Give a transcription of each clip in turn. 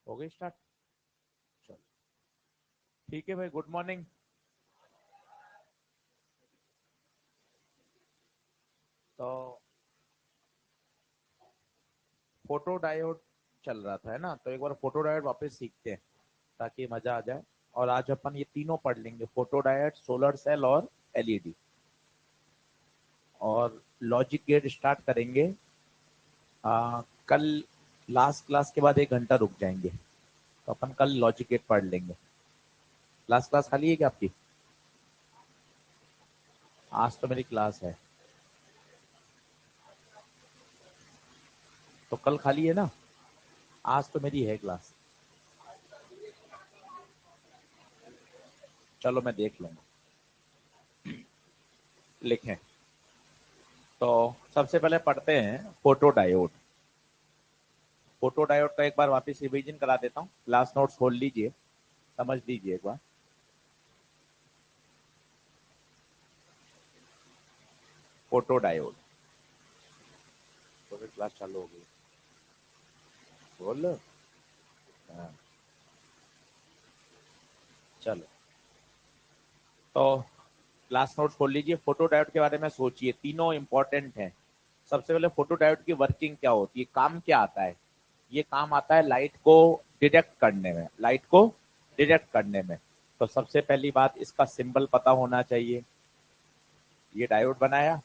हो गई स्टार्ट। चलो ठीक है भाई, गुड मॉर्निंग। तो फोटो डायोड चल रहा था, है ना? तो एक बार फोटो डायोड वापस सीखते हैं ताकि मजा आ जाए। और आज अपन ये तीनों पढ़ लेंगे, फोटो डायोड, सोलर सेल और एलईडी। और लॉजिक गेट स्टार्ट करेंगे कल। लास्ट क्लास के बाद 1 घंटा रुक जाएंगे, तो अपन कल लॉजिक गेट पढ़ लेंगे। लास्ट क्लास खाली है क्या आपकी? आज तो मेरी क्लास है, तो कल खाली है ना? आज तो मेरी है क्लास। चलो मैं देख लूंगा। लिखें। तो सबसे पहले पढ़ते हैं फोटो डायोड। फोटो डायोड का एक बार वापस रिवीजन करा देता हूँ। क्लास नोट्स खोल लीजिए, समझ लीजिए एक बार। Photo diode. तो फिर क्लास चालू हो गई। बोल। हाँ, चलो। तो क्लास नोट्स खोल लीजिए, फोटो डायोड के बारे में सोचिए, तीनों इंपॉर्टेंट हैं। सबसे पहले फोटो डायोड की वर्किंग क्या होती है, काम क्या आता है? ये काम आता है लाइट को डिटेक्ट करने में, लाइट को डिटेक्ट करने में। तो सबसे पहली बात, इसका सिंबल पता होना चाहिए। ये डायोड बनाया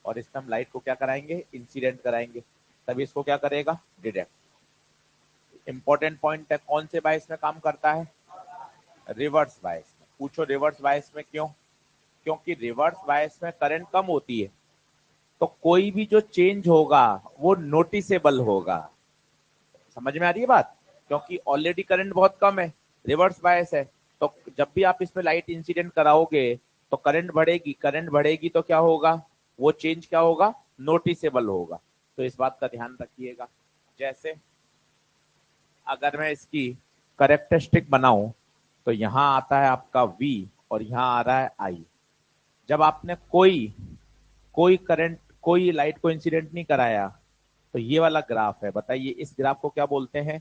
और इसमें हम लाइट को क्या कराएंगे, इंसिडेंट कराएंगे, तभी इसको क्या करेगा, डिटेक्ट। इंपॉर्टेंट पॉइंट है, कौन से बायस में काम करता है? रिवर्स बायस में। पूछो रिवर्स बायस में क्यों? क्योंकि रिवर्स बायस में करंट कम होती है, तो कोई भी जो चेंज होगा वो नोटिसेबल होगा। समझ में आ रही है बात? क्योंकि ऑलरेडी करंट बहुत कम है, रिवर्स बायस है, तो जब भी आप इसमें लाइट इंसिडेंट कराओगे तो करंट बढ़ेगी, करंट बढ़ेगी तो क्या होगा, वो चेंज क्या होगा, नोटिसेबल होगा। तो इस बात का ध्यान रखिएगा। जैसे अगर मैं इसकी करेक्टरिस्टिक बनाऊं, तो यहां आता है आपका V और यहां आ रहा है I। जब आपने कोई कोई करंट, कोई लाइट को इंसिडेंट नहीं कराया, तो ये वाला ग्राफ है, बताइए इस ग्राफ को क्या बोलते हैं?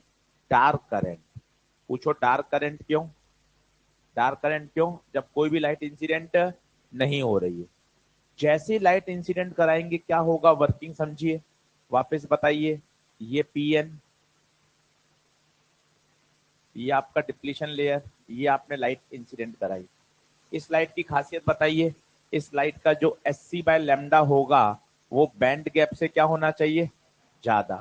Dark current. पूछो डार्क करंट क्यों? डार्क करंट क्यों? जब कोई भी लाइट इंसिडेंट नहीं हो रही है। जैसे लाइट इंसिडेंट कराएंगे क्या होगा, वर्किंग समझिए, वापस बताइए। ये पीएन, ये आपका डिप्लीशन लेयर, ये आपने लाइट इंसिडेंट कराई। इस लाइट की खासियत बताइए। इस लाइट का जो SC बाय लैम्डा होगा वो बैंड गैप से क्या होना चाहिए, ज्यादा।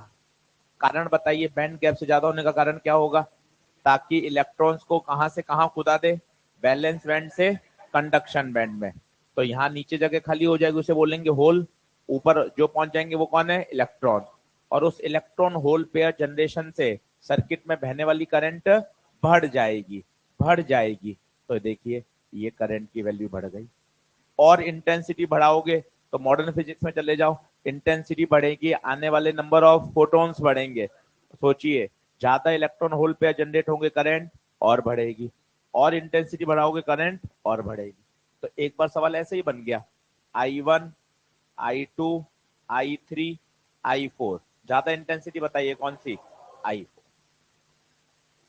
कारण बताइए, बैंड गैप से ज्यादा होने का कारण क्या होगा? ताकि इलेक्ट्रॉन्स को कहां से कहां खुदा दे, बैलेंस बैंड से कंडक्शन बैंड में। तो यहाँ नीचे जगह खाली हो जाएगी, उसे बोलेंगे होल। ऊपर जो पहुंच जाएंगे वो कौन है, इलेक्ट्रॉन। और उस इलेक्ट्रॉन होल पेयर जनरेशन से सर्किट में बहने वाली करंट बढ़ जाएगी, बढ़ जाएगी। तो देखिए ये करंट की वैल्यू बढ़ गई। और इंटेंसिटी बढ़ाओगे तो मॉडर्न फिजिक्स में चले जाओ, इंटेंसिटी बढ़ेगी, आने वाले नंबर ऑफ फोटॉन्स बढ़ेंगे। सोचिए, ज्यादा इलेक्ट्रॉन होल पेयर जनरेट होंगे, करंट और बढ़ेगी, और इंटेंसिटी बढ़ाओगे करंट और बढ़ेगी। तो एक बार सवाल ऐसे ही बन गया, I1, I2, I3, I4। ज्यादा इंटेंसिटी बताइए कौन सी, I4।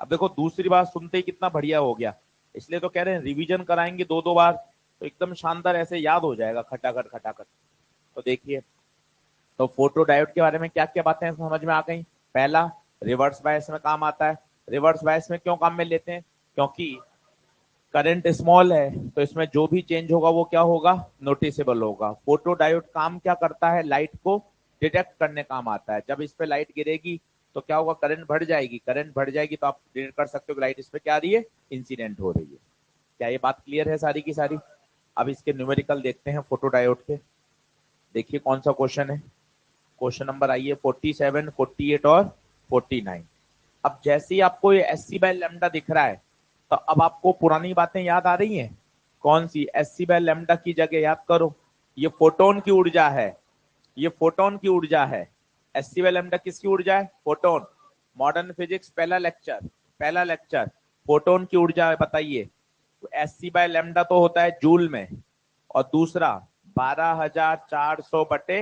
अब देखो दूसरी बात सुनते ही कितना बढ़िया हो गया, इसलिए तो कह रहे हैं रिवीजन कराएंगे 2-2 बार, तो एकदम शानदार ऐसे याद हो जाएगा खटाखट खटाखट। तो देखिए, तो फोटो डायोड के बारे में क्या क्या बातें समझ में आ गई। पहला, रिवर्स बायस में काम आता है। रिवर्स बायस में क्यों काम में लेते हैं? क्योंकि करंट स्मॉल है, तो इसमें जो भी चेंज होगा वो क्या होगा, नोटिसेबल होगा। फोटो डायोड काम क्या करता है, लाइट को डिटेक्ट करने काम आता है। जब इस पे लाइट गिरेगी तो क्या होगा, करंट बढ़ जाएगी, करंट बढ़ जाएगी तो आप डिटेक्ट कर सकते हो कि लाइट इस पे क्या आ रही है, इंसिडेंट हो रही है। क्या ये बात क्लियर है सारी की सारी? अब इसके न्यूमेरिकल देखते हैं फोटो डायोड के। देखिए कौन सा क्वेश्चन है। क्वेश्चन नंबर आइए 47, 48 और 49। अब जैसे ही आपको ये SC बाय लैम्डा दिख रहा है, तो अब आपको पुरानी बातें याद आ रही हैं। कौन सी? SC बाय लैम्डा की जगह याद करो, ये फोटोन की ऊर्जा है, ये फोटोन की ऊर्जा है। SC बाय लैम्डा किसकी ऊर्जा है, फोटोन। मॉडर्न फिजिक्स पहला लेक्चर, पहला लेक्चर, फोटोन की ऊर्जा है, बताइए। तो SC बाय लैम्डा तो होता है जूल में, और दूसरा 12,400 बटे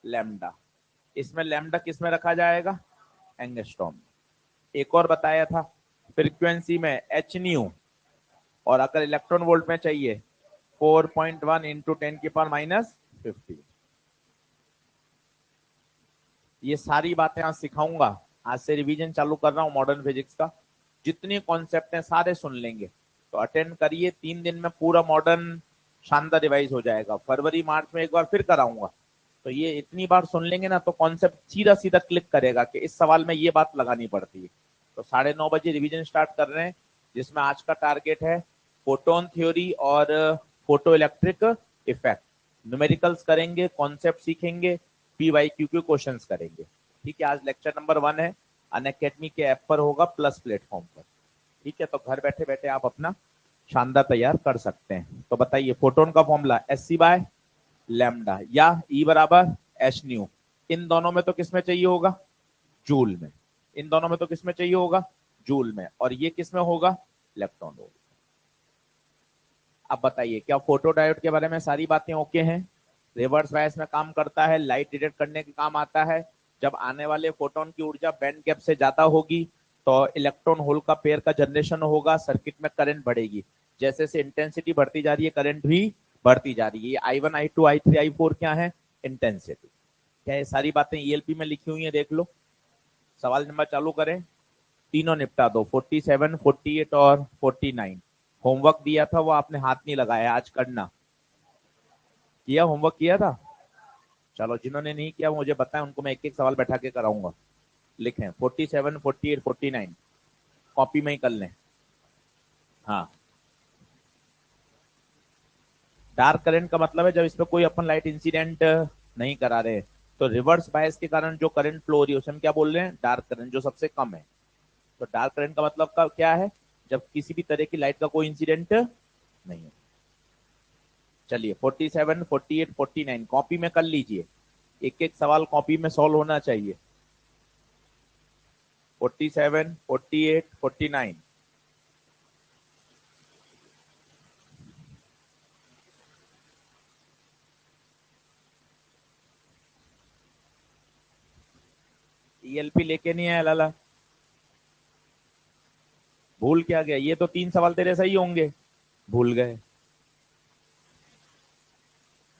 लैम्डा। इसमें लैम्डा किस में रखा जाएगा, एंगस्ट्रॉम में। एक और बताया था फ्रीक्वेंसी में एच न्यू, और अगर इलेक्ट्रॉन वोल्ट में चाहिए 4.1 इंटू 10⁻⁻50। ये सारी बातें आज सिखाऊंगा। आज से रिवीजन चालू कर रहा हूँ मॉडर्न फिजिक्स का। जितने कॉन्सेप्ट हैं सारे सुन लेंगे, तो अटेंड करिए। 3 दिन में पूरा मॉडर्न शानदार रिवाइज हो जाएगा। फरवरी मार्च में एक बार फिर कराऊंगा, तो ये इतनी बार सुन लेंगे ना तो कॉन्सेप्ट सीधा सीधा क्लिक करेगा कि इस सवाल में ये बात लगानी पड़ती है। तो 9:30 बजे रिवीजन स्टार्ट कर रहे हैं, जिसमें आज का टारगेट है फोटोन थ्योरी और फोटो इलेक्ट्रिक इफेक्ट। न्यूमेरिकल्स करेंगे, कॉन्सेप्ट सीखेंगे, PYQ के क्वेश्चंस करेंगे। ठीक है, आज लेक्चर नंबर 1 है, अनअकैडमी के ऐप पर होगा, प्लस प्लेटफॉर्म पर। ठीक है, तो घर बैठे बैठे आप अपना शानदार तैयार कर सकते हैं। तो बताइए, फोटोन का फॉर्मूला SC/लैम्डा या E बराबर एच न्यू। इन दोनों में तो किसमें चाहिए होगा? जूल में। इन दोनों में तो किसमें चाहिए होगा? जूल में। और ये किसमें होगा? Electron volt. अब बताइए, क्या फोटो डायोड के बारे में सारी बातें ओके हैं? रिवर्स बायस में काम करता है, लाइट डिटेक्ट करने के काम आता है। जब आने वाले फोटोन की ऊर्जा बैंड गैप से ज्यादा होगी तो इलेक्ट्रॉन होल का पेयर का जनरेशन होगा, सर्किट में करंट बढ़ेगी। जैसे जैसे इंटेंसिटी बढ़ती जा रही है, करंट भी बढ़ती जा रही है। ये I1 I2 I3 I4 क्या है? इंटेंसिटी। क्या ये सारी बातें ELP में लिखी हुई है? देख लो। सवाल नंबर चालू करें, तीनों निपटा दो, 47, 48 और 49। होमवर्क दिया था वो आपने हाथ नहीं लगाया, आज करना। किया? होमवर्क किया था? चलो, जिन्होंने नहीं किया मुझे बताएं, उनको मैं एक एक सवाल बैठा के कराऊंगा। लिखें 47, 48, 49, कॉपी में ही कर लें। हाँ, डार्क करंट का मतलब है जब इसमें कोई अपन लाइट इंसिडेंट नहीं करा रहे। तो रिवर्स बायस के कारण जो करंट फ्लो हो रही है उसे हम क्या बोल रहे हैं? डार्क करंट, जो सबसे कम है। तो डार्क करंट का मतलब का क्या है? जब किसी भी तरह की लाइट का कोई इंसिडेंट नहीं है। चलिए, 47, 48, 49 कॉपी में कर लीजिए। एक एक सवाल कॉपी में सॉल्व होना चाहिए। 47, 48, 49। ELP लेके नहीं आया लाला? भूल क्या गया? ये तो 3 सवाल तेरे सही होंगे, भूल गए।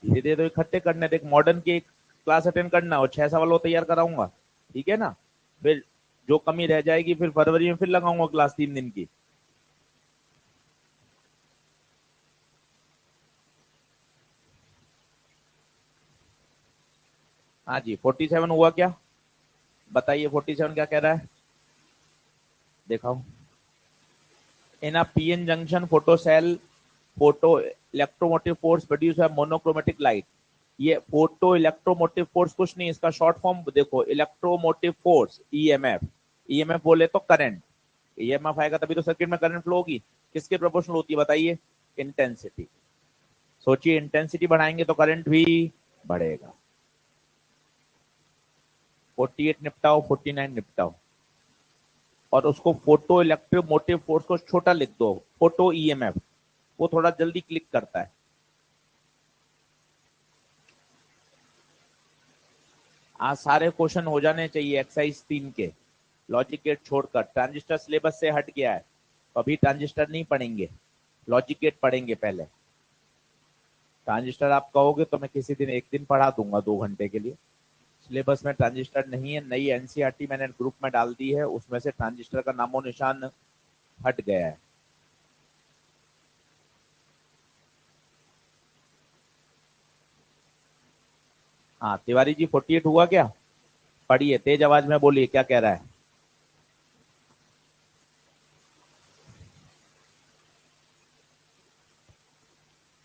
धीरे धीरे तो इकट्ठे करने, देख मॉडर्न की क्लास अटेंड करना और 6 सवाल वो तैयार कराऊंगा। ठीक है ना? फिर जो कमी रह जाएगी फिर फरवरी में फिर लगाऊंगा क्लास 3 दिन की। हाँ जी, 47 हुआ क्या? बताइए 47 क्या कह रहा है? दिखाओ। In a PN junction photo cell, photo electromotive force produce by monochromatic light. ये फोटो इलेक्ट्रोमोटिव फोर्स कुछ नहीं, इसका शॉर्ट फॉर्म देखो, इलेक्ट्रोमोटिव फोर्स, EMF। EMF बोले तो करंट। EMF आएगा तभी तो सर्किट में करंट फ्लो होगी। किसके प्रोपोर्शनल होती है बताइए? इंटेंसिटी। सोचिए, इंटेंसिटी बढ़ाएंगे तो करंट भी बढ़ेगा। 48 निपटाओ, 49 निपटाओ, और उसको फोटो इलेक्ट्रोमोटिव फोर्स को छोटा लिख दो, फोटो EMF। वो थोड़ा जल्दी क्लिक करता है। आज सारे क्वेश्चन हो जाने चाहिए एक्सरसाइज 3 के। लॉजिक गेट छोड़कर, ट्रांजिस्टर सिलेबस से हट गया है, तो अभी ट्रांजिस्टर नहीं पढ़ेंगे, लॉजिक गेट पढ़ेंगे पहले। ट्रांजिस्टर आप कहोगे तो मैं किसी दिन एक दिन पढ़ा दूंगा 2 घंटे के लिए। सिलेबस में ट्रांजिस्टर नहीं है, नई NCERT मैंने ग्रुप में डाल दी है, उसमें से ट्रांजिस्टर का नामो निशान हट गया है। हाँ तिवारी जी, 48 हुआ क्या? पढ़िए, तेज आवाज में बोलिए, क्या कह रहा है?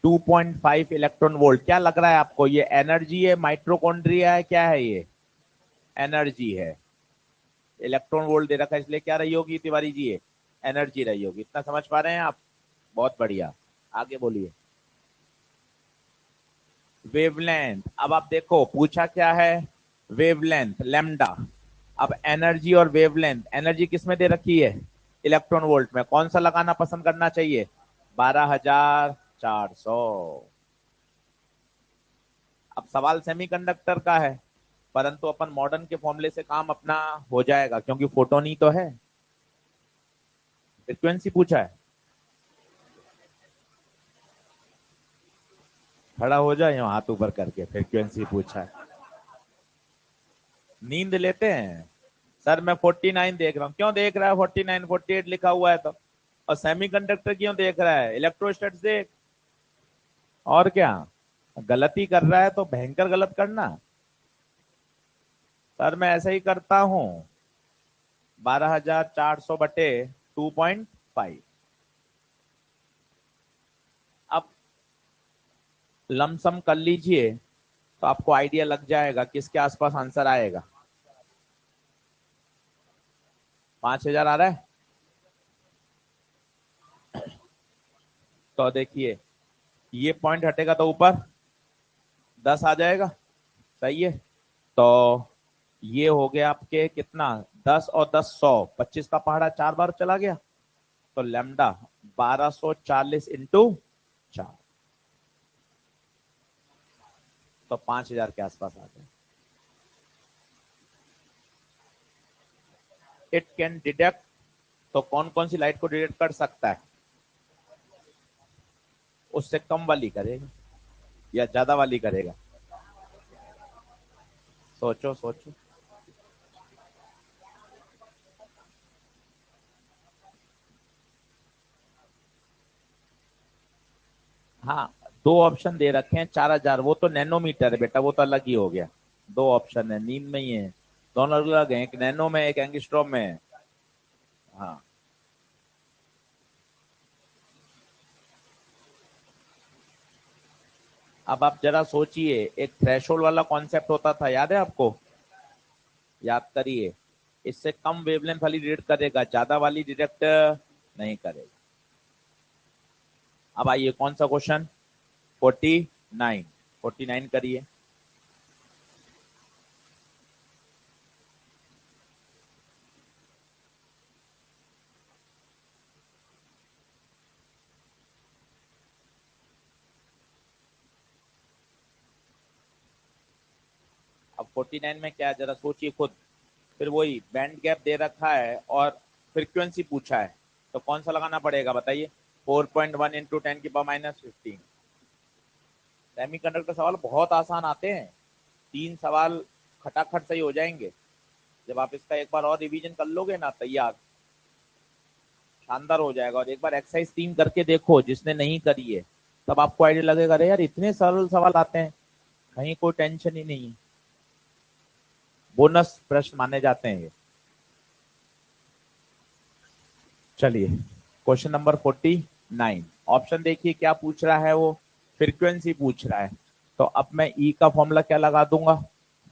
2.5 इलेक्ट्रॉन वोल्ट। क्या लग रहा है आपको, ये एनर्जी है, माइट्रोकॉन्ड्रिया है, क्या है ये? एनर्जी है। इलेक्ट्रॉन वोल्ट दे रखा है, इसलिए क्या रही होगी तिवारी जी? ये एनर्जी रही होगी। इतना समझ पा रहे हैं आप? बहुत बढ़िया, आगे बोलिए। वेवलेंथ, अब आप देखो पूछा क्या है? Wavelength lambda. अब एनर्जी और वेवलेंथ, एनर्जी किसमें दे रखी है? इलेक्ट्रॉन वोल्ट में। कौन सा लगाना पसंद करना चाहिए? 12,400। अब सवाल सेमीकंडक्टर का है, परंतु अपन मॉडर्न के फॉर्मूले से काम अपना हो जाएगा, क्योंकि फोटोन ही तो है। फ्रीक्वेंसी पूछा है, खड़ा हो जाए या हाथ ऊपर करके, फ्रीक्वेंसी पूछा है। नींद लेते हैं सर, मैं 49 देख रहा हूँ। क्यों देख रहा है 49? 48 लिखा हुआ है तो। और सेमीकंडक्टर क्यों देख रहा है? इलेक्ट्रोस्टैट्स देख। और क्या, गलती कर रहा है तो भयंकर गलत करना। सर मैं ऐसा ही करता हूँ। 12,400 बटे 2.5। अब लमसम कर लीजिए तो आपको आइडिया लग जाएगा किसके आसपास आंसर आएगा। 5,000 आ रहा है। तो देखिए, ये पॉइंट हटेगा तो ऊपर 10 आ जाएगा। सही है। तो ये हो गया आपके कितना, 10 और 10 100, 25 का पहाड़ा 4 बार चला गया। तो लैम्डा 1240 इंटू 4, तो 5,000 के आसपास आ गया। इट कैन डिटेक्ट, तो कौन कौन सी लाइट को डिटेक्ट कर सकता है? उससे कम वाली करेगा या ज्यादा वाली करेगा? सोचो सोचो। हाँ, दो ऑप्शन दे रखे हैं। 4,000 वो तो नैनोमीटर है बेटा, वो तो अलग ही हो गया। दो ऑप्शन है, नींद में ही है। दोनों अलग अलग है, एक नैनो में एक एंगस्ट्रॉम में है। हाँ। अब आप जरा सोचिए, एक थ्रेशोल्ड वाला कॉन्सेप्ट होता था, याद है आपको? याद करिए। इससे कम वेवलेंथ वाली डिटेक्ट करेगा, ज्यादा वाली डिटेक्ट नहीं करेगा। अब आइए कौन सा क्वेश्चन, 49। 49 करिए। अब 49 में क्या है जरा सोचिए खुद। फिर वही बैंड गैप दे रखा है और फ्रीक्वेंसी पूछा है, तो कौन सा लगाना पड़ेगा बताइए? 4.1 इंटू 10⁻15। सेमीकंडक्टर सवाल बहुत आसान आते हैं। 3 सवाल खटाखट सही हो जाएंगे। जब आप इसका एक बार और रिवीजन कर लोगे ना, तैयार, शानदार हो जाएगा। और एक बार एक्सरसाइज 3 करके देखो जिसने नहीं करी है, तब आपको आइडिया लगेगा, अरे यार इतने सरल सवाल आते हैं, कहीं कोई टेंशन ही नहीं है। बोनस प्रश्न माने जाते हैं ये। चलिए, क्वेश्चन नंबर 49। ऑप्शन देखिए क्या पूछ रहा है वो, फ्रीक्वेंसी पूछ रहा है। तो अब मैं ई का फॉर्मूला क्या लगा दूंगा,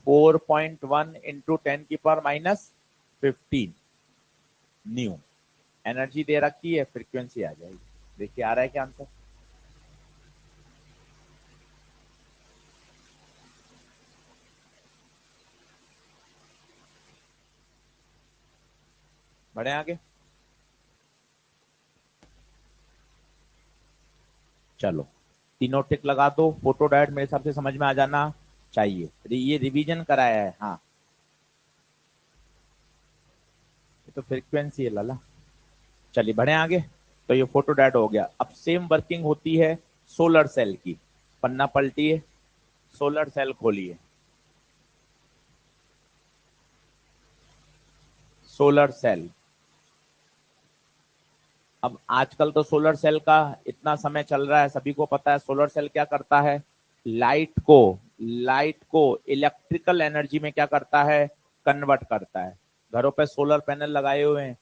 4.1 इंटू 10⁻15 न्यू। एनर्जी दे रखी है, फ्रीक्वेंसी आ जाएगी। देखिए आ रहा है क्या आंसर? बढ़े आगे। चलो, तीनों टिक लगा दो। फोटो डायरेक्ट मेरे हिसाब से समझ में आ जाना चाहिए। ये रिवीजन कराया है। हाँ, ये तो फ्रीक्वेंसी है लाला। चलिए बढ़े आगे। तो ये फोटो डायरेक्ट हो गया। अब सेम वर्किंग होती है सोलर सेल की। पन्ना पलटिए, सोलर सेल खोलिए। Solar cell. अब आजकल तो सोलर सेल का इतना समय चल रहा है, सभी को पता है सोलर सेल क्या करता है। लाइट को लाइट को इलेक्ट्रिकल एनर्जी में क्या करता है, कन्वर्ट करता है। घरों पे सोलर पैनल लगाए हुए हैं।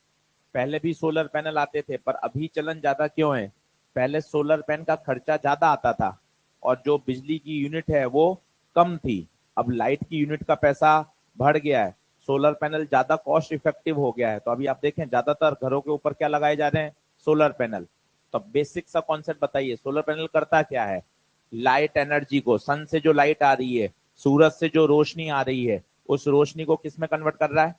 पहले भी सोलर पैनल आते थे, पर अभी चलन ज्यादा क्यों है? पहले सोलर पैनल का खर्चा ज्यादा आता था और जो बिजली की यूनिट है वो कम थी। अब लाइट की यूनिट का पैसा बढ़ गया है, सोलर पैनल ज्यादा कॉस्ट इफेक्टिव हो गया है। तो अभी आप देखें ज्यादातर घरों के ऊपर क्या लगाए जा रहे हैं, सोलर पैनल। तो बेसिक सा कॉन्सेप्ट बताइए, सोलर पैनल करता क्या है? लाइट एनर्जी को, सन से जो लाइट आ रही है, सूरज से जो रोशनी आ रही है, उस रोशनी को किस में कन्वर्ट कर रहा है,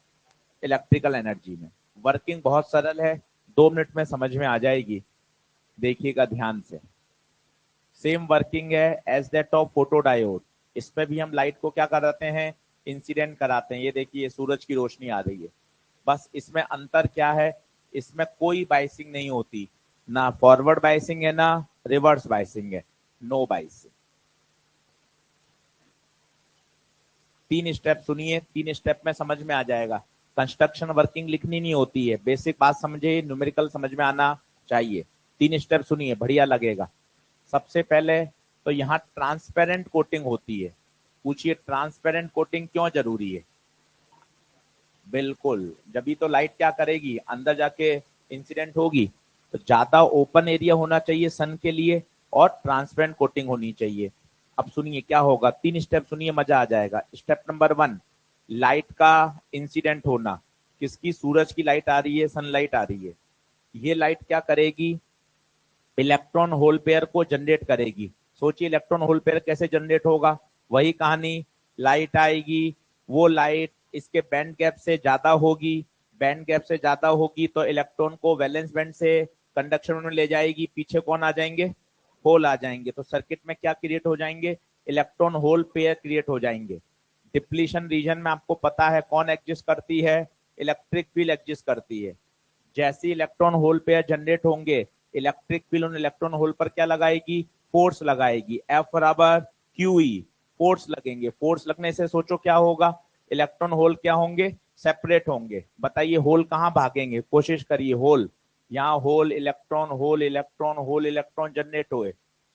इलेक्ट्रिकल एनर्जी में। वर्किंग बहुत सरल है, 2 मिनट में समझ में आ जाएगी। देखिएगा ध्यान से। सेम वर्किंग है as that of photo diode. इसमें भी हम लाइट को क्या कराते हैं, इंसिडेंट कराते हैं। ये देखिए सूरज की रोशनी आ रही है। बस इसमें अंतर क्या है, इसमें कोई बाइसिंग नहीं होती, ना फॉरवर्ड बाइसिंग है ना रिवर्स बाइसिंग है, नो बाइसिंग। 3 स्टेप सुनिए, 3 स्टेप में समझ में आ जाएगा। कंस्ट्रक्शन वर्किंग लिखनी नहीं होती है, बेसिक बात समझे, न्यूमेरिकल समझ में आना चाहिए। 3 स्टेप सुनिए, बढ़िया लगेगा। सबसे पहले तो यहाँ ट्रांसपेरेंट कोटिंग होती है। पूछिए ट्रांसपेरेंट कोटिंग क्यों जरूरी है? बिल्कुल, जब भी तो लाइट क्या करेगी, अंदर जाके इंसिडेंट होगी, तो ज्यादा ओपन एरिया होना चाहिए सन के लिए और ट्रांसपेरेंट कोटिंग होनी चाहिए। अब सुनिए क्या होगा, 3 स्टेप सुनिए, मजा आ जाएगा। स्टेप नंबर 1, लाइट का इंसिडेंट होना। किसकी? सूरज की लाइट आ रही है, सनलाइट आ रही है। ये लाइट क्या करेगी? इलेक्ट्रॉन होल पेयर को जनरेट करेगी। सोचिए इलेक्ट्रॉन होल पेयर कैसे जनरेट होगा? वही कहानी, लाइट आएगी, वो लाइट इसके बैंड गैप से ज्यादा होगी, बैंड गैप से ज्यादा होगी तो इलेक्ट्रॉन को वैलेंस बैंड से कंडक्शन में ले जाएगी, पीछे कौन आ जाएंगे? होल आ जाएंगे। तो सर्किट में क्या क्रिएट हो जाएंगे? इलेक्ट्रॉन होल पेयर क्रिएट हो जाएंगे। डिप्लीशन रीजन में आपको पता है कौन एग्जिस्ट करती है? इलेक्ट्रिक फील्ड एग्जिस्ट करती है। जैसे इलेक्ट्रॉन होल पेयर जनरेट होंगे, इलेक्ट्रिक फील्ड उन इलेक्ट्रॉन होल पर क्या लगाएगी? फोर्स लगाएगी। F बराबर QE, फोर्स लगेंगे। फोर्स लगने से सोचो क्या होगा? इलेक्ट्रॉन होल क्या होंगे? सेपरेट होंगे। बताइए होल कहां भागेंगे? कोशिश करिए, होल यहाँ, hole electron hole electron hole electron generate हुए,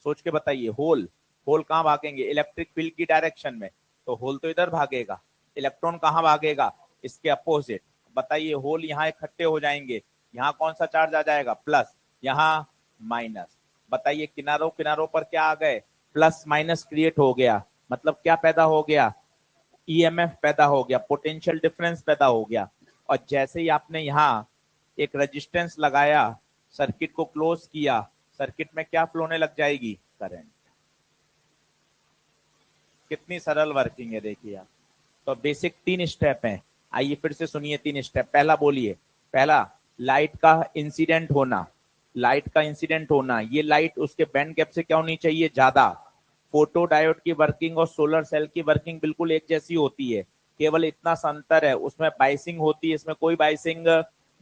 सोच के बताइए होल होल कहां भागेंगे? इलेक्ट्रिक फील्ड की डायरेक्शन में। तो होल तो इधर भागेगा, इलेक्ट्रॉन कहां भागेगा? इसके अपोजिट। बताइए होल यहाँ इकट्ठे हो जाएंगे, यहाँ कौन सा चार्ज आ जाएगा? प्लस, यहाँ माइनस। बताइए किनारों किनारों पर क्या आ गए? प्लस माइनस क्रिएट हो गया। मतलब क्या पैदा हो गया? ईएमएफ पैदा हो गया, पोटेंशियल डिफरेंस पैदा हो गया। और जैसे ही आपने यहाँ एक रेजिस्टेंस लगाया, सर्किट को क्लोज किया, सर्किट में क्या फ्लो होने लग जाएगी? करंट। कितनी सरल वर्किंग है देखिए आप। तो बेसिक 3 स्टेप हैं। आइए फिर से सुनिए 3 स्टेप। पहला बोलिए। पहला, लाइट का इंसिडेंट होना। लाइट का इंसिडेंट होना, ये लाइट उसके बैंड गैप से क्या होनी चाहिए? ज्यादा। फोटो डायोड की वर्किंग और सोलर सेल की वर्किंग बिल्कुल एक जैसी होती है, केवल इतना सा अंतर है, उसमें बाइसिंग होती है, इसमें कोई बाइसिंग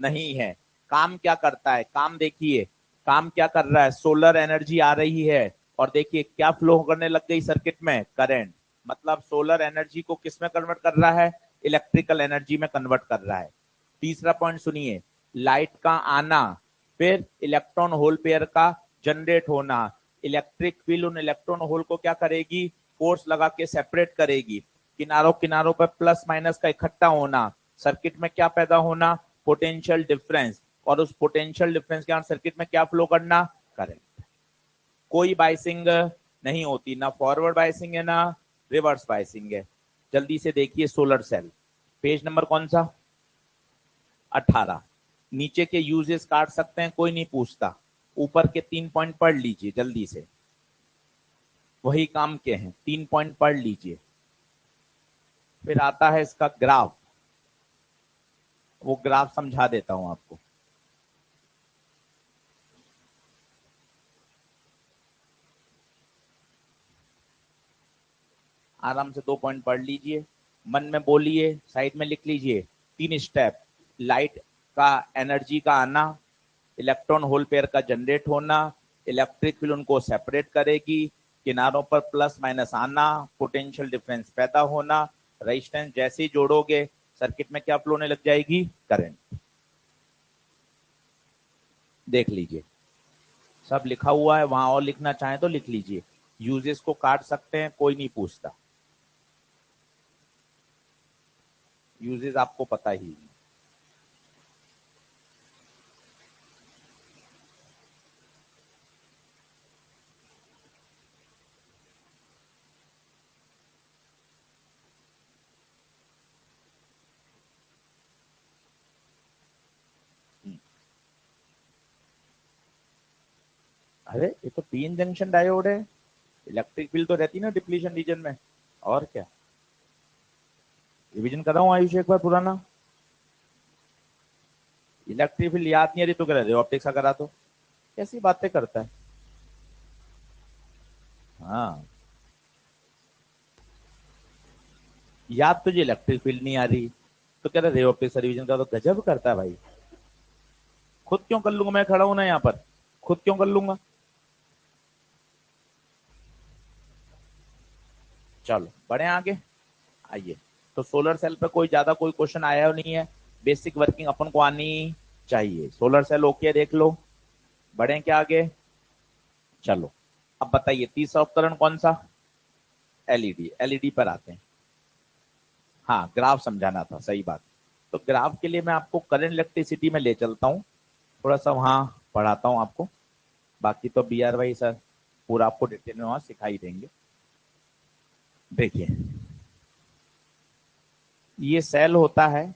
नहीं है। काम क्या करता है? काम देखिए, काम क्या कर रहा है? सोलर एनर्जी आ रही है और देखिए क्या फ्लो करने लग गई सर्किट में? करंट। मतलब सोलर एनर्जी को किस में कन्वर्ट कर रहा है? इलेक्ट्रिकल एनर्जी में कन्वर्ट कर रहा है। तीसरा पॉइंट सुनिए, लाइट का आना, फिर इलेक्ट्रॉन होल पेयर का जनरेट होना। इलेक्ट्रिक फील्ड उन इलेक्ट्रॉन होल को क्या करेगी? फोर्स लगा के सेपरेट करेगी। किनारों किनारों पर प्लस माइनस का इकट्ठा होना, सर्किट में क्या पैदा होना? Potential difference. और उस पोटेंशियल डिफरेंस के कारण सर्किट में क्या फ्लो करना? करंट। कोई बाइसिंग नहीं होती, ना फॉरवर्ड बाइसिंग है ना रिवर्स बाइसिंग है। जल्दी से देखिए सोलर सेल, पेज नंबर कौन सा? 18। नीचे के यूजेस काट सकते हैं, कोई नहीं पूछता। ऊपर के 3 पॉइंट पढ़ लीजिए जल्दी से, वही काम के हैं। 3 पॉइंट पढ़ लीजिए। फिर आता है इसका ग्राफ, वो ग्राफ समझा देता हूं आपको। आराम से 2 पॉइंट पढ़ लीजिए, मन में बोलिए, साइड में लिख लीजिए। 3 स्टेप, लाइट का एनर्जी का आना, इलेक्ट्रॉन होल पेयर का जनरेट होना, इलेक्ट्रिक फील्ड उनको सेपरेट करेगी, किनारों पर प्लस माइनस आना, पोटेंशियल डिफरेंस पैदा होना, रेजिस्टेंस जैसे ही जोड़ोगे सर्किट में क्या फ्लो होने लग जाएगी? करंट। देख लीजिए सब लिखा हुआ है, वहां और लिखना चाहें तो लिख लीजिए। यूजेस को काट सकते हैं, कोई नहीं पूछता। यूजेस आपको पता ही है। अरे ये तो पीएन जंक्शन डायोड है, इलेक्ट्रिक फील्ड तो रहती ना डिप्लीशन रीजन में। और क्या, रिवीजन कर रहा हूँ आयुष एक बार पुराना। इलेक्ट्रिक फील्ड याद नहीं आ रही तो कह रहे ऑप्टिक्स का करा, तो कैसी बातें करता है। हाँ, याद तुझे इलेक्ट्रिक फील्ड नहीं आ रही तो कह रहे ऑप्टिक्स रिवीजन का, तो गजब करता है भाई। खुद क्यों कर लूंगा, मैं खड़ा हूं ना यहाँ पर, खुद क्यों कर लूंगा। चलो बढ़े आगे। आइए, तो सोलर सेल पे कोई ज्यादा कोई क्वेश्चन आया नहीं है, बेसिक वर्किंग अपन को आनी चाहिए। सोलर सेल ओके, देख लो। बढ़े क्या आगे। चलो अब बताइए तीसरा उपकरण कौन सा। एलईडी। एलईडी पर आते हैं। हाँ, ग्राफ समझाना था, सही बात। तो ग्राफ के लिए मैं आपको करंट इलेक्ट्रिसिटी में ले चलता हूँ, थोड़ा सा वहां पढ़ाता हूँ आपको। बाकी तो बी आर वाई सर पूरा आपको डिटेल में वहां सिखाई देंगे। देखिए, ये सेल होता है,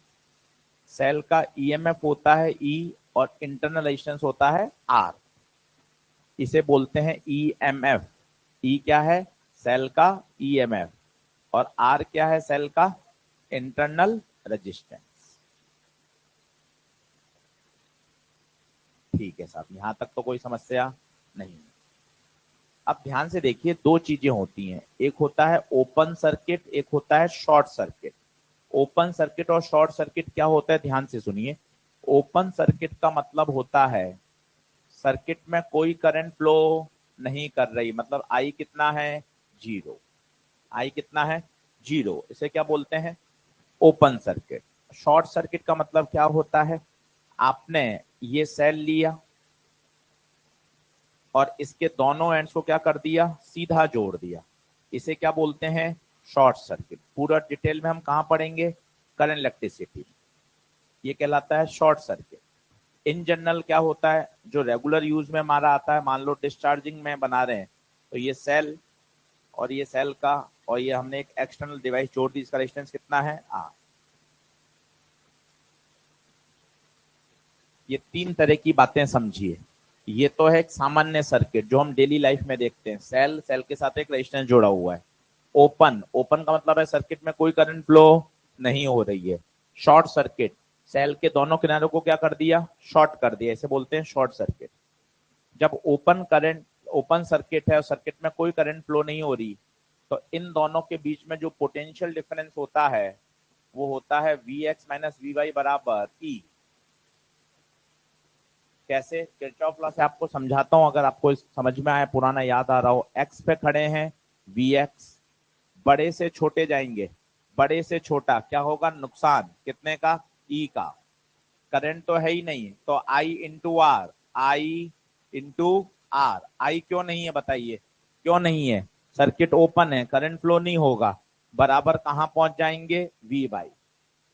सेल का ईएमएफ होता है ई, और इंटरनल रेजिस्टेंस होता है आर। इसे बोलते हैं ईएमएफ। ई क्या है, सेल का ईएमएफ, और आर क्या है, सेल का इंटरनल रेजिस्टेंस। ठीक है साहब, यहां तक तो कोई समस्या नहीं। अब ध्यान से देखिए, दो चीजें होती हैं, एक होता है ओपन सर्किट, एक होता है शॉर्ट सर्किट। ओपन सर्किट और शॉर्ट सर्किट क्या होता है, ध्यान से सुनिए। ओपन सर्किट का मतलब होता है सर्किट में कोई करंट फ्लो नहीं कर रही, मतलब आई कितना है, जीरो। आई कितना है, जीरो। इसे क्या बोलते हैं, ओपन सर्किट। शॉर्ट सर्किट का मतलब क्या होता है, आपने ये सेल लिया और इसके दोनों एंड्स को क्या कर दिया, सीधा जोड़ दिया। इसे क्या बोलते हैं, शॉर्ट सर्किट। पूरा डिटेल में हम कहाँ पढ़ेंगे, करंट इलेक्ट्रिसिटी। ये कहलाता है शॉर्ट सर्किट। इन जनरल क्या होता है, जो रेगुलर यूज में हमारा आता है, मान लो डिस्चार्जिंग में बना रहे हैं, तो ये सेल और ये सेल का, और ये हमने एक एक्सटर्नल डिवाइस जोड़ दी, इसका रेजिस्टेंस कितना है, आर। ये तीन तरह की बातें समझिए। ये तो है एक सामान्य सर्किट जो हम डेली लाइफ में देखते हैं, सेल, सेल के साथ एक रेजिस्टेंस जुड़ा हुआ है। ओपन, ओपन का मतलब है सर्किट में कोई करंट फ्लो नहीं हो रही है। शॉर्ट सर्किट, सेल के दोनों किनारों को क्या कर दिया, शॉर्ट कर दिया, इसे बोलते हैं शॉर्ट सर्किट। जब ओपन करंट, ओपन सर्किट है और सर्किट में कोई करंट फ्लो नहीं हो रही, तो इन दोनों के बीच में जो पोटेंशियल डिफरेंस होता है वो होता है V X minus V Y बराबर ई। कैसे, किरचॉफ लॉ से आपको समझाता हूं, अगर आपको समझ में आए, पुराना याद आ रहा हो। एक्स पे खड़े हैं, वी एक्स, बड़े से छोटे जाएंगे, बड़े से छोटा क्या होगा, नुकसान कितने का, ई का। करंट तो है ही नहीं, तो I into R, I into R. I क्यों नहीं है बताइए, क्यों नहीं है, सर्किट ओपन है, करंट फ्लो नहीं होगा, बराबर कहां पहुंच जाएंगे, वी बाई।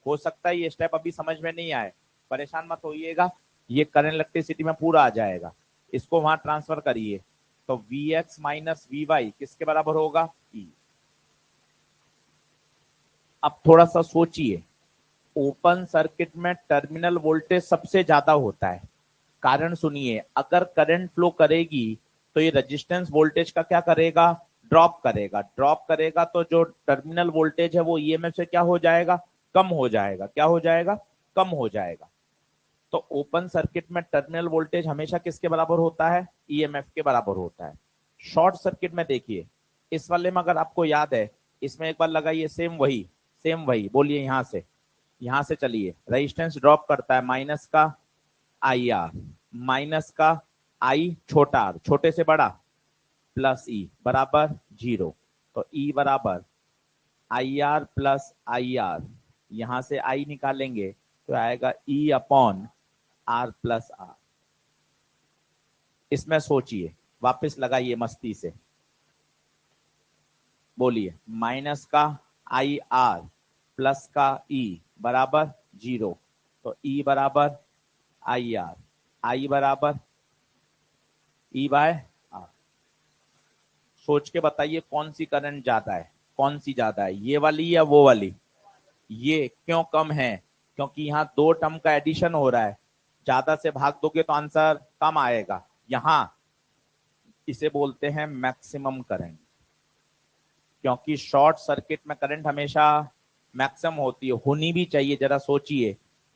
हो सकता है ये स्टेप अभी समझ में नहीं आए, परेशान मत होइएगा, ये करंट इलेक्ट्रिसिटी में पूरा आ जाएगा। इसको वहां ट्रांसफर करिए, तो V X minus V Y किसके बराबर होगा, ई। अब थोड़ा सा सोचिए, ओपन सर्किट में टर्मिनल वोल्टेज सबसे ज्यादा होता है। कारण सुनिए, अगर करंट फ्लो करेगी तो ये रेजिस्टेंस वोल्टेज का क्या करेगा, ड्रॉप करेगा। ड्रॉप करेगा तो जो टर्मिनल वोल्टेज है वो ईएमएफ से क्या हो जाएगा, कम हो जाएगा। क्या हो जाएगा, कम हो जाएगा। तो ओपन सर्किट में टर्मिनल वोल्टेज हमेशा किसके बराबर होता है, ईएमएफ के बराबर होता है। शॉर्ट सर्किट में देखिए, इस वाले में अगर आपको याद है, इसमें एक बार लगाइए, सेम वही, सेम वही बोलिए, यहां से, यहां से चलिए, रेजिस्टेंस ड्रॉप करता है, माइनस का आई आर, माइनस का आई छोटा आर, छोटे से बड़ा, प्लस ई बराबर जीरो। तो ई बराबर I R plus I R, यहां से आई निकालेंगे तो आएगा E upon R plus R. इसमें सोचिए, वापस लगाइए मस्ती से, बोलिए, माइनस का आई आर प्लस का ई बराबर जीरो। तो ई बराबर आई आर, आई बराबर ई बाय आर। सोच के बताइए कौन सी करंट ज्यादा है, कौन सी ज्यादा है, ये वाली या वो वाली। ये क्यों कम है, क्योंकि यहाँ दो टर्म का एडिशन हो रहा है, ज्यादा से भाग दोगे तो आंसर कम आएगा। यहां इसे बोलते हैं मैक्सिमम करंट, क्योंकि शॉर्ट सर्किट में करंट हमेशा मैक्सिमम होती है, होनी भी चाहिए। जरा सोचिए,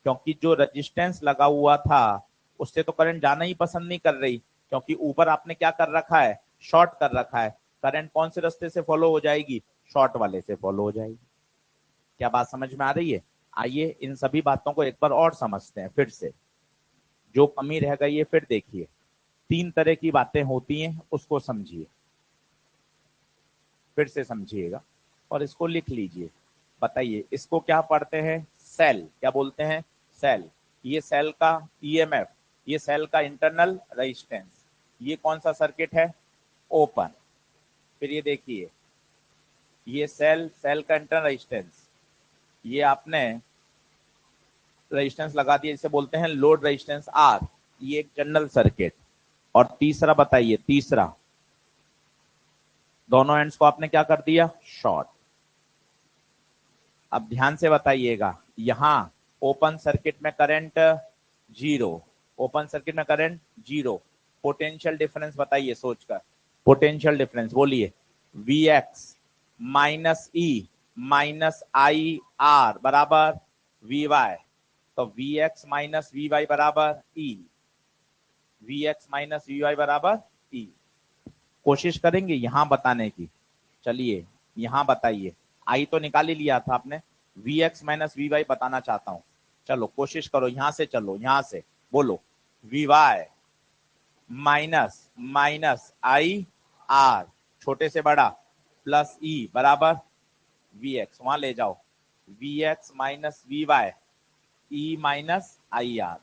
क्योंकि जो रेजिस्टेंस लगा हुआ था उससे तो करंट जाना ही पसंद नहीं कर रही, क्योंकि ऊपर आपने क्या कर रखा है, शॉर्ट कर रखा है। करंट कौन से रास्ते से फॉलो हो जाएगी, शॉर्ट वाले से फॉलो हो जाएगी। क्या बात समझ में आ रही है। आइए इन सभी बातों को एक बार और समझते हैं फिर से। जो कमी रह गई है फिर देखिए, 3 तरह की बातें होती हैं, उसको समझिए, फिर से समझिएगा और इसको लिख लीजिए। बताइए इसको क्या पढ़ते हैं? सेल। क्या बोलते हैं? सेल। ये सेल का ईएमएफ, ये सेल का इंटरनल रेजिस्टेंस, ये कौन सा सर्किट है? ओपन। फिर ये देखिए, ये सेल का इंटरनल रेजिस्टेंस, ये आपने रेजिस्टेंस लगा दिया, इसे बोलते हैं लोड रेजिस्टेंस आर, ये एक जनरल सर्किट। और तीसरा बताइए, तीसरा, दोनों एंड्स को आपने क्या कर दिया? शॉर्ट। अब ध्यान से बताइएगा, यहां ओपन सर्किट में करंट जीरो, ओपन सर्किट में करंट जीरो, पोटेंशियल डिफरेंस बताइए सोचकर, पोटेंशियल डिफरेंस बोलिए। V X minus E minus I R बराबर वी वाई, तो V X minus V Y बराबर E, V X minus V Y बराबर E. कोशिश करेंगे यहां बताने की। चलिए यहां बताइए, आई तो निकाल ही लिया था आपने, V X minus V Y बताना चाहता हूं। चलो कोशिश करो, यहां से चलो, यहां से बोलो, V Y minus minus I R, छोटे से बड़ा, प्लस ई बराबर वी एक्स, वहां ले जाओ, V X minus V Y E minus I R.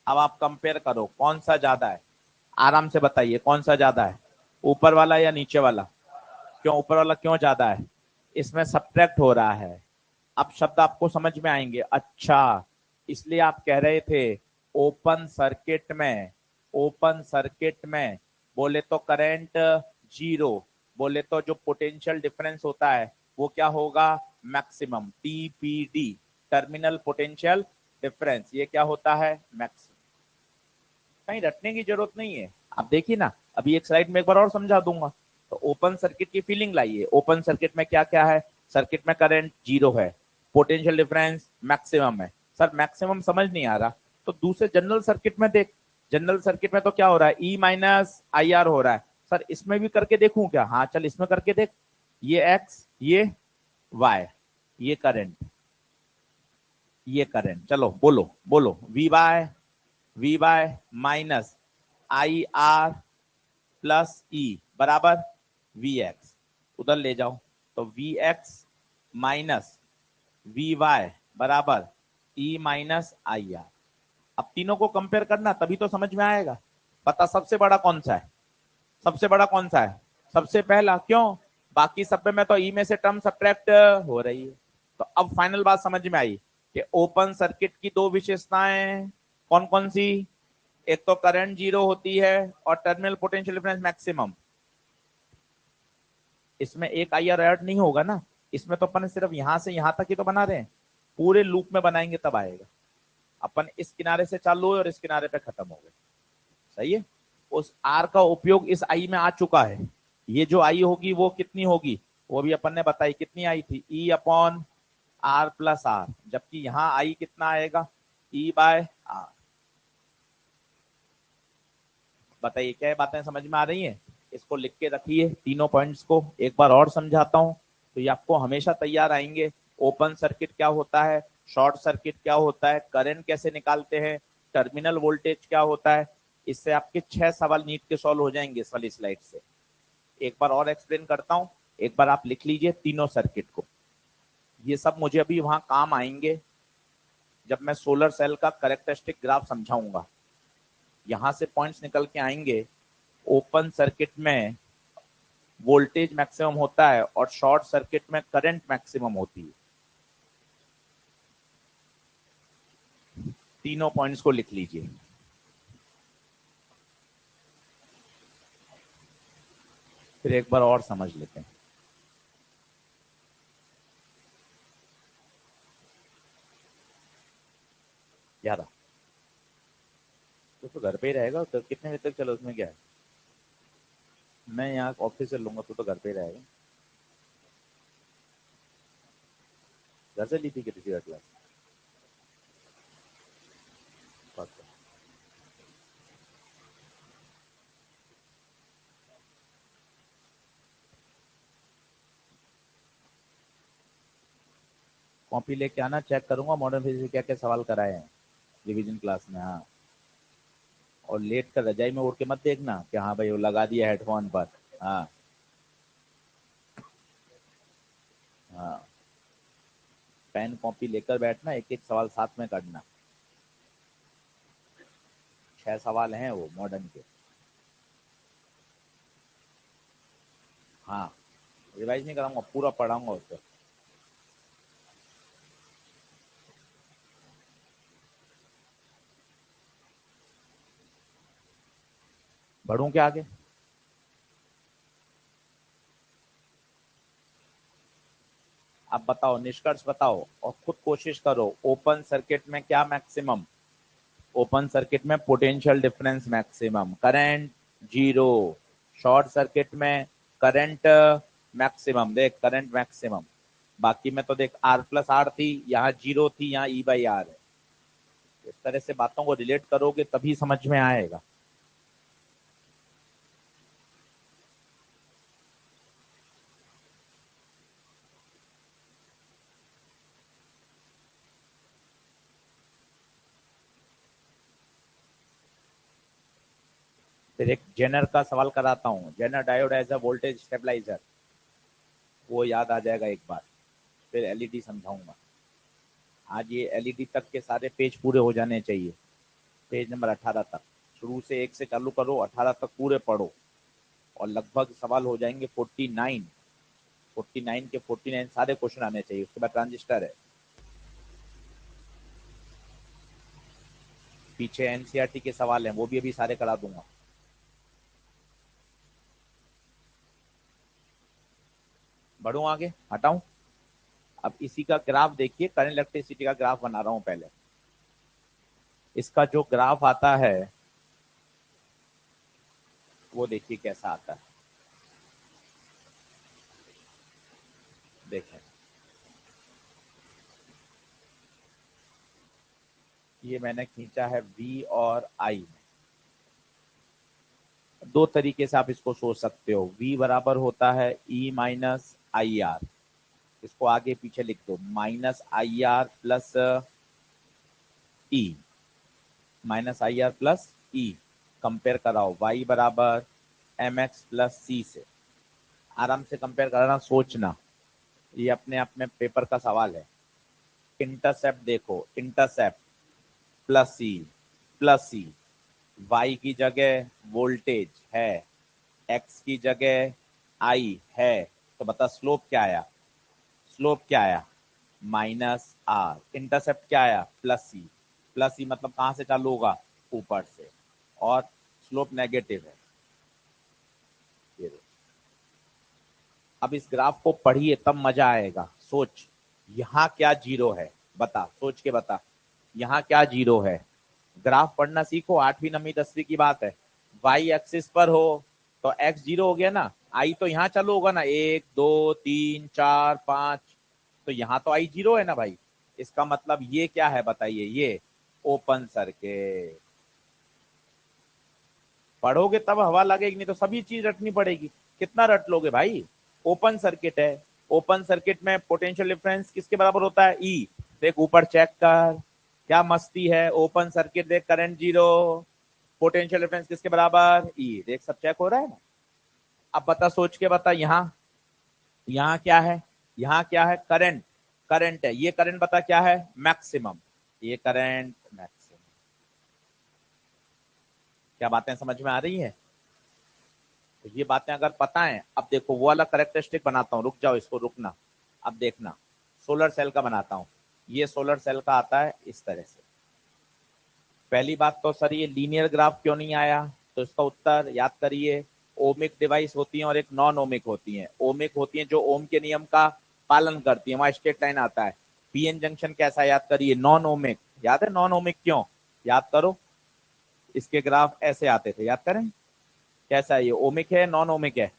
अब आप कंपेयर करो कौन सा ज्यादा है, आराम से बताइए कौन सा ज्यादा है, ऊपर वाला या नीचे वाला? क्यों ऊपर वाला क्यों ज्यादा है? इसमें सब्ट्रैक्ट हो रहा है। अब शब्द आपको समझ में आएंगे। अच्छा, इसलिए आप कह रहे थे ओपन सर्किट में, ओपन सर्किट में बोले तो करंट जीरो, बोले तो जो पोटेंशियल डिफरेंस होता है वो क्या होगा? Maximum, TPD, terminal potential difference, ये क्या होता है? मैक्सिमम। कहीं रटने की जरूरत नहीं है, आप देखिए ना, अभी एक स्लाइड में एक बार और समझा दूंगा। तो ओपन सर्किट की फीलिंग लाइए, ओपन सर्किट में क्या क्या है? सर्किट में करंट जीरो है, पोटेंशियल डिफरेंस मैक्सिमम है। सर मैक्सिमम समझ नहीं आ रहा, तो दूसरे जनरल सर्किट में देख, जनरल सर्किट में तो क्या हो रहा है? ई माइनस आई आर हो रहा है। सर इसमें भी करके देखूं क्या? हाँ चल इसमें करके देख, ये एक्स, ये वाई, ये करंट, ये करंट, चलो बोलो बोलो, V by minus I R plus E बराबर वी एक्स, उधर ले जाओ, तो V X minus V Y बराबर ई माइनस आई आर। अब तीनों को कंपेयर करना, तभी तो समझ में आएगा। पता सबसे बड़ा कौन सा है? सबसे बड़ा कौन सा है? सबसे पहला। क्यों? बाकी सब में तो ई में से टर्म सब्ट्रैक्ट हो रही है। तो अब फाइनल बात समझ में आई कि ओपन सर्किट की दो विशेषताएं कौन कौन सी? एक तो करंट जीरो होती है और टर्मिनल पोटेंशियल डिफरेंस मैक्सिमम। इसमें एक आई आर ऐड नहीं होगा ना, इसमें तो अपन सिर्फ यहां से यहां तक ही तो बना रहे हैं, पूरे लूप में बनाएंगे तब आएगा। अपन इस किनारे से चालू हुए और इस किनारे पे खत्म हो गए, सही है। उस आर का उपयोग इस आई में आ चुका है। ये जो आई होगी वो कितनी होगी? वो भी अपन ने बताई, कितनी आई थी? E upon R plus R, जबकि यहां आई कितना आएगा? E by R. बताइए क्या बातें समझ में आ रही हैं? इसको लिख के रखिए, तीनों पॉइंट्स को एक बार और समझाता हूं, तो ये आपको हमेशा तैयार आएंगे। ओपन सर्किट क्या होता है, शॉर्ट सर्किट क्या होता है, करंट कैसे निकालते हैं, टर्मिनल वोल्टेज क्या होता है। इससे आपके 6 सवाल नीट के सॉल्व हो जाएंगे इस वाली स्लाइड से। एक बार और एक्सप्लेन करता हूं, एक बार आप लिख लीजिए तीनों सर्किट को। ये सब मुझे अभी वहां काम आएंगे जब मैं सोलर सेल का कैरेक्टरिस्टिक ग्राफ समझाऊंगा। यहां से पॉइंट्स निकल के आएंगे। ओपन सर्किट में वोल्टेज मैक्सिमम होता है और शॉर्ट सर्किट में करंट मैक्सिमम होती है। तीनों पॉइंट्स को लिख लीजिए। फिर एक बार और समझ लेते हैं। याद आ तो घर पे ही रहेगा, तो कितने बजे तक? चलो उसमें क्या है, मैं यहाँ ऑफिस से लूंगा, तो घर पे ही रहेगा। घर से ली थी किसी का क्लास? कॉपी लेके आना, चेक करूंगा मॉडर्न फिजिक्स क्या क्या सवाल कराए हैं रिवीजन क्लास में। हाँ और लेट कर रजाई में उड़ के मत देखना कि हाँ भाई वो लगा दिया हेडफोन पर। हाँ हाँ, पेन कॉपी लेकर बैठना, एक एक सवाल साथ में करना। 6 सवाल हैं वो मॉडर्न के। हाँ, रिवाइज नहीं कराऊंगा, पूरा पढ़ाऊंगा उसको। बढ़ूं क्या आगे? आप बताओ, निष्कर्ष बताओ और खुद कोशिश करो। ओपन सर्किट में क्या मैक्सिमम? ओपन सर्किट में potential difference maximum, current zero. Short circuit में करंट मैक्सिमम, देख करंट मैक्सिमम। बाकी में तो देख आर प्लस आर थी, यहाँ जीरो थी, यहाँ ई बाई आर है। इस तरह से बातों को रिलेट करोगे तभी समझ में आएगा। फिर एक जेनर का सवाल कराता हूँ, zener diode as a voltage stabiliser, वो याद आ जाएगा एक बार। फिर एलईडी समझाऊंगा। आज ये एलईडी तक के सारे पेज पूरे हो जाने चाहिए, पेज नंबर 18 तक। शुरू से 1 से चालू करो, 18 तक पूरे पढ़ो और लगभग सवाल हो जाएंगे 49। 49 के 49 सारे क्वेश्चन आने चाहिए। उसके बाद ट्रांजिस्टर है, पीछे एनसीईआरटी के सवाल हैं, वो भी अभी सारे करा दूंगा। बढ़ूं आगे, हटाऊं? अब इसी का ग्राफ देखिए, करंट इलेक्ट्रिसिटी का ग्राफ बना रहा हूं पहले। इसका जो ग्राफ आता है वो देखिए कैसा आता है। देखें, ये मैंने खींचा है V और I में। दो तरीके से आप इसको सोच सकते हो। V बराबर होता है E माइनस आई आर, इसको आगे पीछे लिख दो, minus I R plus E, minus I R plus E. Compare कराओ y बराबर एम एक्स प्लस सी से। आराम से कंपेयर कराना, सोचना, ये अपने आप में पेपर का सवाल है। इंटरसेप्ट देखो, इंटरसेप्ट प्लस सी, प्लस सी। y की जगह वोल्टेज है, x की जगह आई है, तो बता स्लोप क्या आया? स्लोप क्या आया? Minus are. इंटरसेप्ट क्या आया? प्लस सी। प्लस सी मतलब कहां से चालू होगा? ऊपर से, और स्लोप नेगेटिव है। ये देखो। अब इस ग्राफ को पढ़िए तब मजा आएगा। सोच, यहाँ क्या जीरो है? बता, सोच के बता, यहाँ क्या जीरो है? ग्राफ पढ़ना सीखो, 8वीं 9वीं 10वीं की बात है। वाई एक्सिस पर हो तो एक्स जीरो हो गया ना, आई तो यहाँ चालू होगा ना, 1 2 3 4 5, तो यहाँ तो आई जीरो है ना भाई। इसका मतलब ये क्या है बताइए? ये ओपन सर्किट। पढ़ोगे तब हवा लगेगी, नहीं तो सभी चीज रटनी पड़ेगी। कितना रट लोगे भाई? ओपन सर्किट है, ओपन सर्किट में पोटेंशियल डिफरेंस किसके बराबर होता है? ई। देख ऊपर चेक कर, क्या मस्ती है। ओपन सर्किट देख, करंट जीरो, पोटेंशियल डिफरेंस किसके बराबर? ई। देख सब चेक हो रहा है ना। अब बता, सोच के बता, यहाँ यहाँ क्या है? यहाँ क्या है? करंट। करंट है, ये करंट बता क्या है? मैक्सिमम। ये करंट मैक्सिमम। क्या बातें समझ में आ रही है? तो ये बातें अगर पता है, अब देखो वो वाला करेक्टरिस्टिक बनाता हूँ, रुक जाओ, इसको रुकना। अब देखना, सोलर सेल का बनाता हूँ। ये सोलर सेल का आता है इस तरह से। पहली बात तो सर ये लीनियर ग्राफ क्यों नहीं आया? तो इसका उत्तर याद करिए। ओमिक डिवाइस होती है और एक नॉन ओमिक होती है। ओमिक होती है जो ओम के नियम का पालन करती है, वहां स्ट्रेट लाइन आता है। पीएन जंक्शन कैसा? याद करिए, नॉन ओमिक। याद है नॉन ओमिक क्यों? याद करो, इसके ग्राफ ऐसे आते थे, याद करें। कैसा है ये? ओमिक है, नॉन ओमिक है?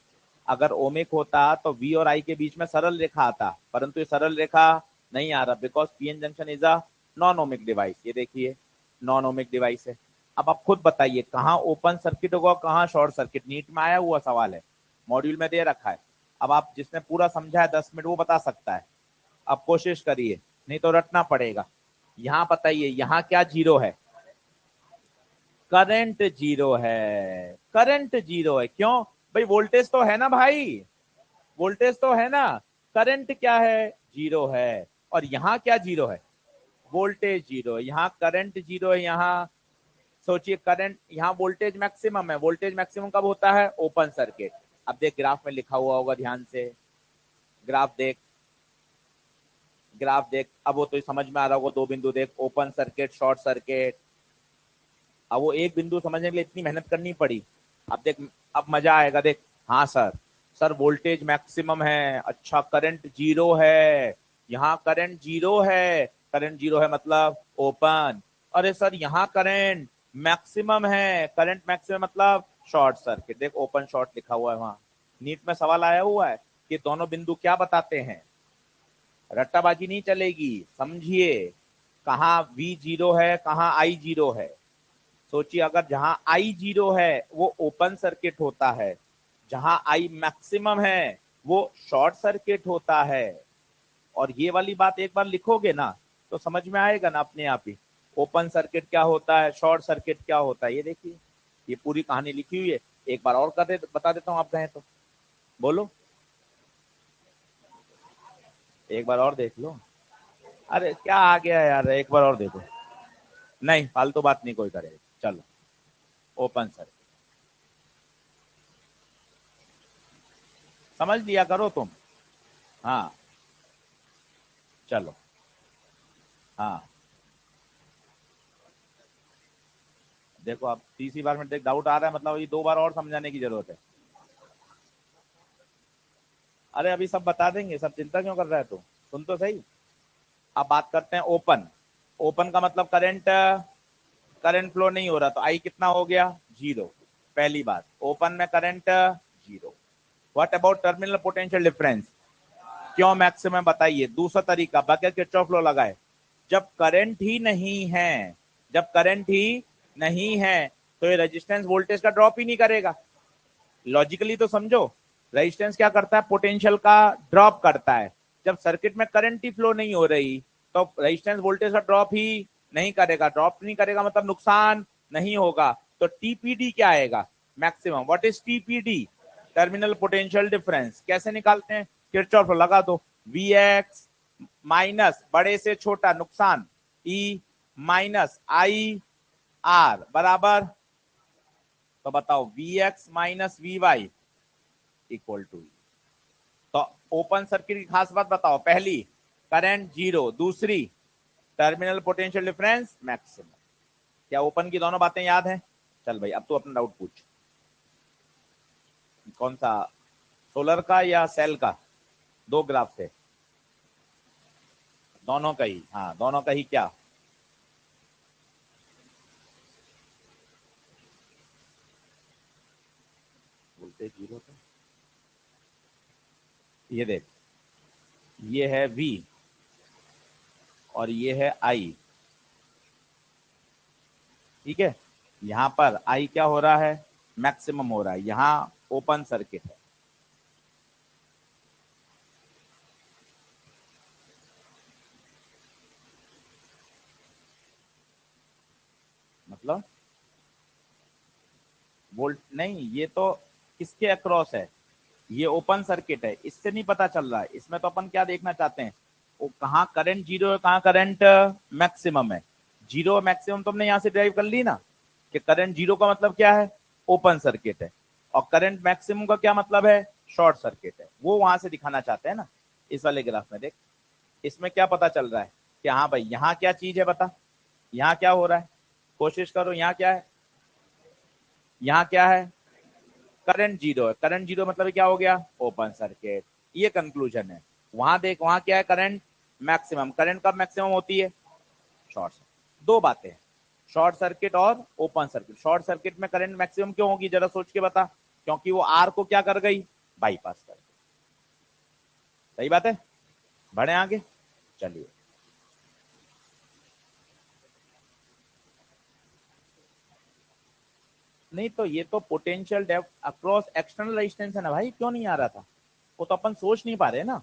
अगर ओमिक होता तो वी और आई के बीच में सरल रेखा आता, परंतु ये सरल रेखा नहीं आ रहा, because PN junction is a non ohmic device. ये देखिए, नॉन ओमिक डिवाइस है। अब आप खुद बताइए कहाँ ओपन सर्किट होगा, कहाँ शॉर्ट सर्किट? नीट में आया हुआ सवाल है, मॉड्यूल में दे रखा है। अब आप जिसने पूरा समझा है 10 मिनट, वो बता सकता है। अब कोशिश करिए, नहीं तो रटना पड़ेगा। यहाँ बताइए, यहाँ क्या जीरो है? करंट जीरो है, करंट जीरो है। क्यों भाई? वोल्टेज तो है ना भाई, वोल्टेज तो है ना। करंट क्या है? जीरो है। और यहाँ क्या जीरो है? वोल्टेज जीरो है। यहाँ करंट जीरो है। यहाँ सोचिए करंट, यहाँ वोल्टेज मैक्सिमम है। वोल्टेज मैक्सिमम कब होता है? Open circuit. अब देख ग्राफ में लिखा हुआ होगा, ध्यान से ग्राफ देख, ग्राफ देख। अब वो तो समझ में आ रहा होगा, दो बिंदु देख, ओपन सर्किट, शॉर्ट सर्किट। अब वो एक बिंदु समझने के लिए इतनी मेहनत करनी पड़ी। अब देख, अब मजा आएगा, देख। हाँ सर, सर वोल्टेज मैक्सिमम है, अच्छा करंट जीरो है, यहाँ करंट जीरो है, करंट जीरो है मतलब ओपन। अरे सर यहाँ करंट मैक्सिमम है, करंट मैक्सिमम मतलब शॉर्ट सर्किट। देख ओपन शॉर्ट लिखा हुआ है वहां। नीट में सवाल आया हुआ है कि दोनों बिंदु क्या बताते हैं। रट्टाबाजी नहीं चलेगी, समझिए। कहाँ V जीरो है, कहाँ I जीरो है। सोचिए, अगर जहां I जीरो है वो ओपन सर्किट होता है, जहां I मैक्सिमम है वो शॉर्ट सर्किट होता है। और ये वाली बात एक बार लिखोगे ना तो समझ में आएगा ना अपने आप ही, ओपन सर्किट क्या होता है, शॉर्ट सर्किट क्या होता है। ये देखिए, ये पूरी कहानी लिखी हुई है। एक बार और बता देता हूँ, आप कहें तो बोलो, एक बार और देख लो। अरे क्या आ गया यार, एक बार और देखो। नहीं, फालतू बात नहीं कोई करेगा। चलो, ओपन सर्किट समझ लिया करो तुम। हाँ चलो। हाँ देखो, अब तीसरी बार में देख डाउट आ रहा है, मतलब ये दो बार और समझाने की जरूरत है। अरे अभी सब बता देंगे, सब चिंता क्यों कर रहा है तू, सुन तो सही। अब बात करते हैं ओपन। ओपन का मतलब करंट, करंट फ्लो नहीं हो रहा, तो आई कितना हो गया? जीरो। पहली बात, ओपन में current zero. What about terminal potential difference? क्यों मैक्सिमम बताइए। दूसरा तरीका, बगैर किरचॉफ लॉ लगाए, जब करंट ही नहीं है, जब करंट ही नहीं है तो ये रेजिस्टेंस वोल्टेज का ड्रॉप ही नहीं करेगा। लॉजिकली तो समझो, रेजिस्टेंस क्या करता है? पोटेंशियल का ड्रॉप करता है। जब सर्किट में करंट ही फ्लो नहीं हो रही तो रेजिस्टेंस वोल्टेज का ड्रॉप ही नहीं करेगा। ड्रॉप नहीं करेगा मतलब नुकसान नहीं होगा। तो टीपीडी क्या आएगा? Maximum. What is TPD? Terminal potential difference. कैसे निकालते हैं? किरचॉफ लगा दो। वी एक्स माइनस बड़े से छोटा नुकसान ई माइनस आई आर बराबर, तो बताओ V X minus V Y equal to. तो ओपन सर्किट की खास बात बताओ। पहली, करंट जीरो। दूसरी, टर्मिनल पोटेंशियल डिफरेंस मैक्सिमम। क्या ओपन की दोनों बातें याद हैं? चल भाई, अब तू अपना डाउट पूछ। कौन सा, सोलर का या सेल का? दो ग्राफ थे। दोनों का ही, हाँ दोनों का ही। क्या बोलते जीरो था? ये देख, ये है V और ये है I। ठीक है, यहां पर I क्या हो रहा है? मैक्सिमम हो रहा है। यहां ओपन सर्किट है। मतलब वोल्ट नहीं, ये तो किसके अक्रॉस है? ये ओपन सर्किट है, इससे नहीं पता चल रहा है। इसमें तो अपन क्या देखना चाहते हैं, वो कहाँ करंट जीरो है, कहाँ करंट मैक्सिमम है। जीरो मैक्सिमम तो हमने यहाँ से ड्राइव कर ली ना, कि करंट जीरो का मतलब क्या है? ओपन सर्किट है। और करंट मैक्सिमम का क्या मतलब है? शॉर्ट सर्किट है। वो वहां से दिखाना चाहते हैं ना। इस वाले ग्राफ में देख, इसमें क्या पता चल रहा है कि हाँ भाई यहाँ क्या चीज है, बता। यहाँ क्या हो रहा है? कोशिश करो, यहाँ क्या है? यहाँ क्या है? करंट जीरो है। करंट जीरो मतलब क्या हो गया? Open circuit. ये कंक्लूजन है। वहां देख, वहां क्या है? Current maximum. करंट कब मैक्सिमम होती है? Short circuit. दो बातें हैं, शॉर्ट सर्किट और ओपन सर्किट। शॉर्ट सर्किट में करंट मैक्सिमम क्यों होगी, जरा सोच के बता। क्योंकि वो आर को क्या कर गई? बाईपास कर गई। सही बात है। बढ़े आगे, चलिए। नहीं तो ये तो potential depth across external resistance है ना भाई, क्यों नहीं आ रहा था? वो तो अपन सोच नहीं पा रहे ना।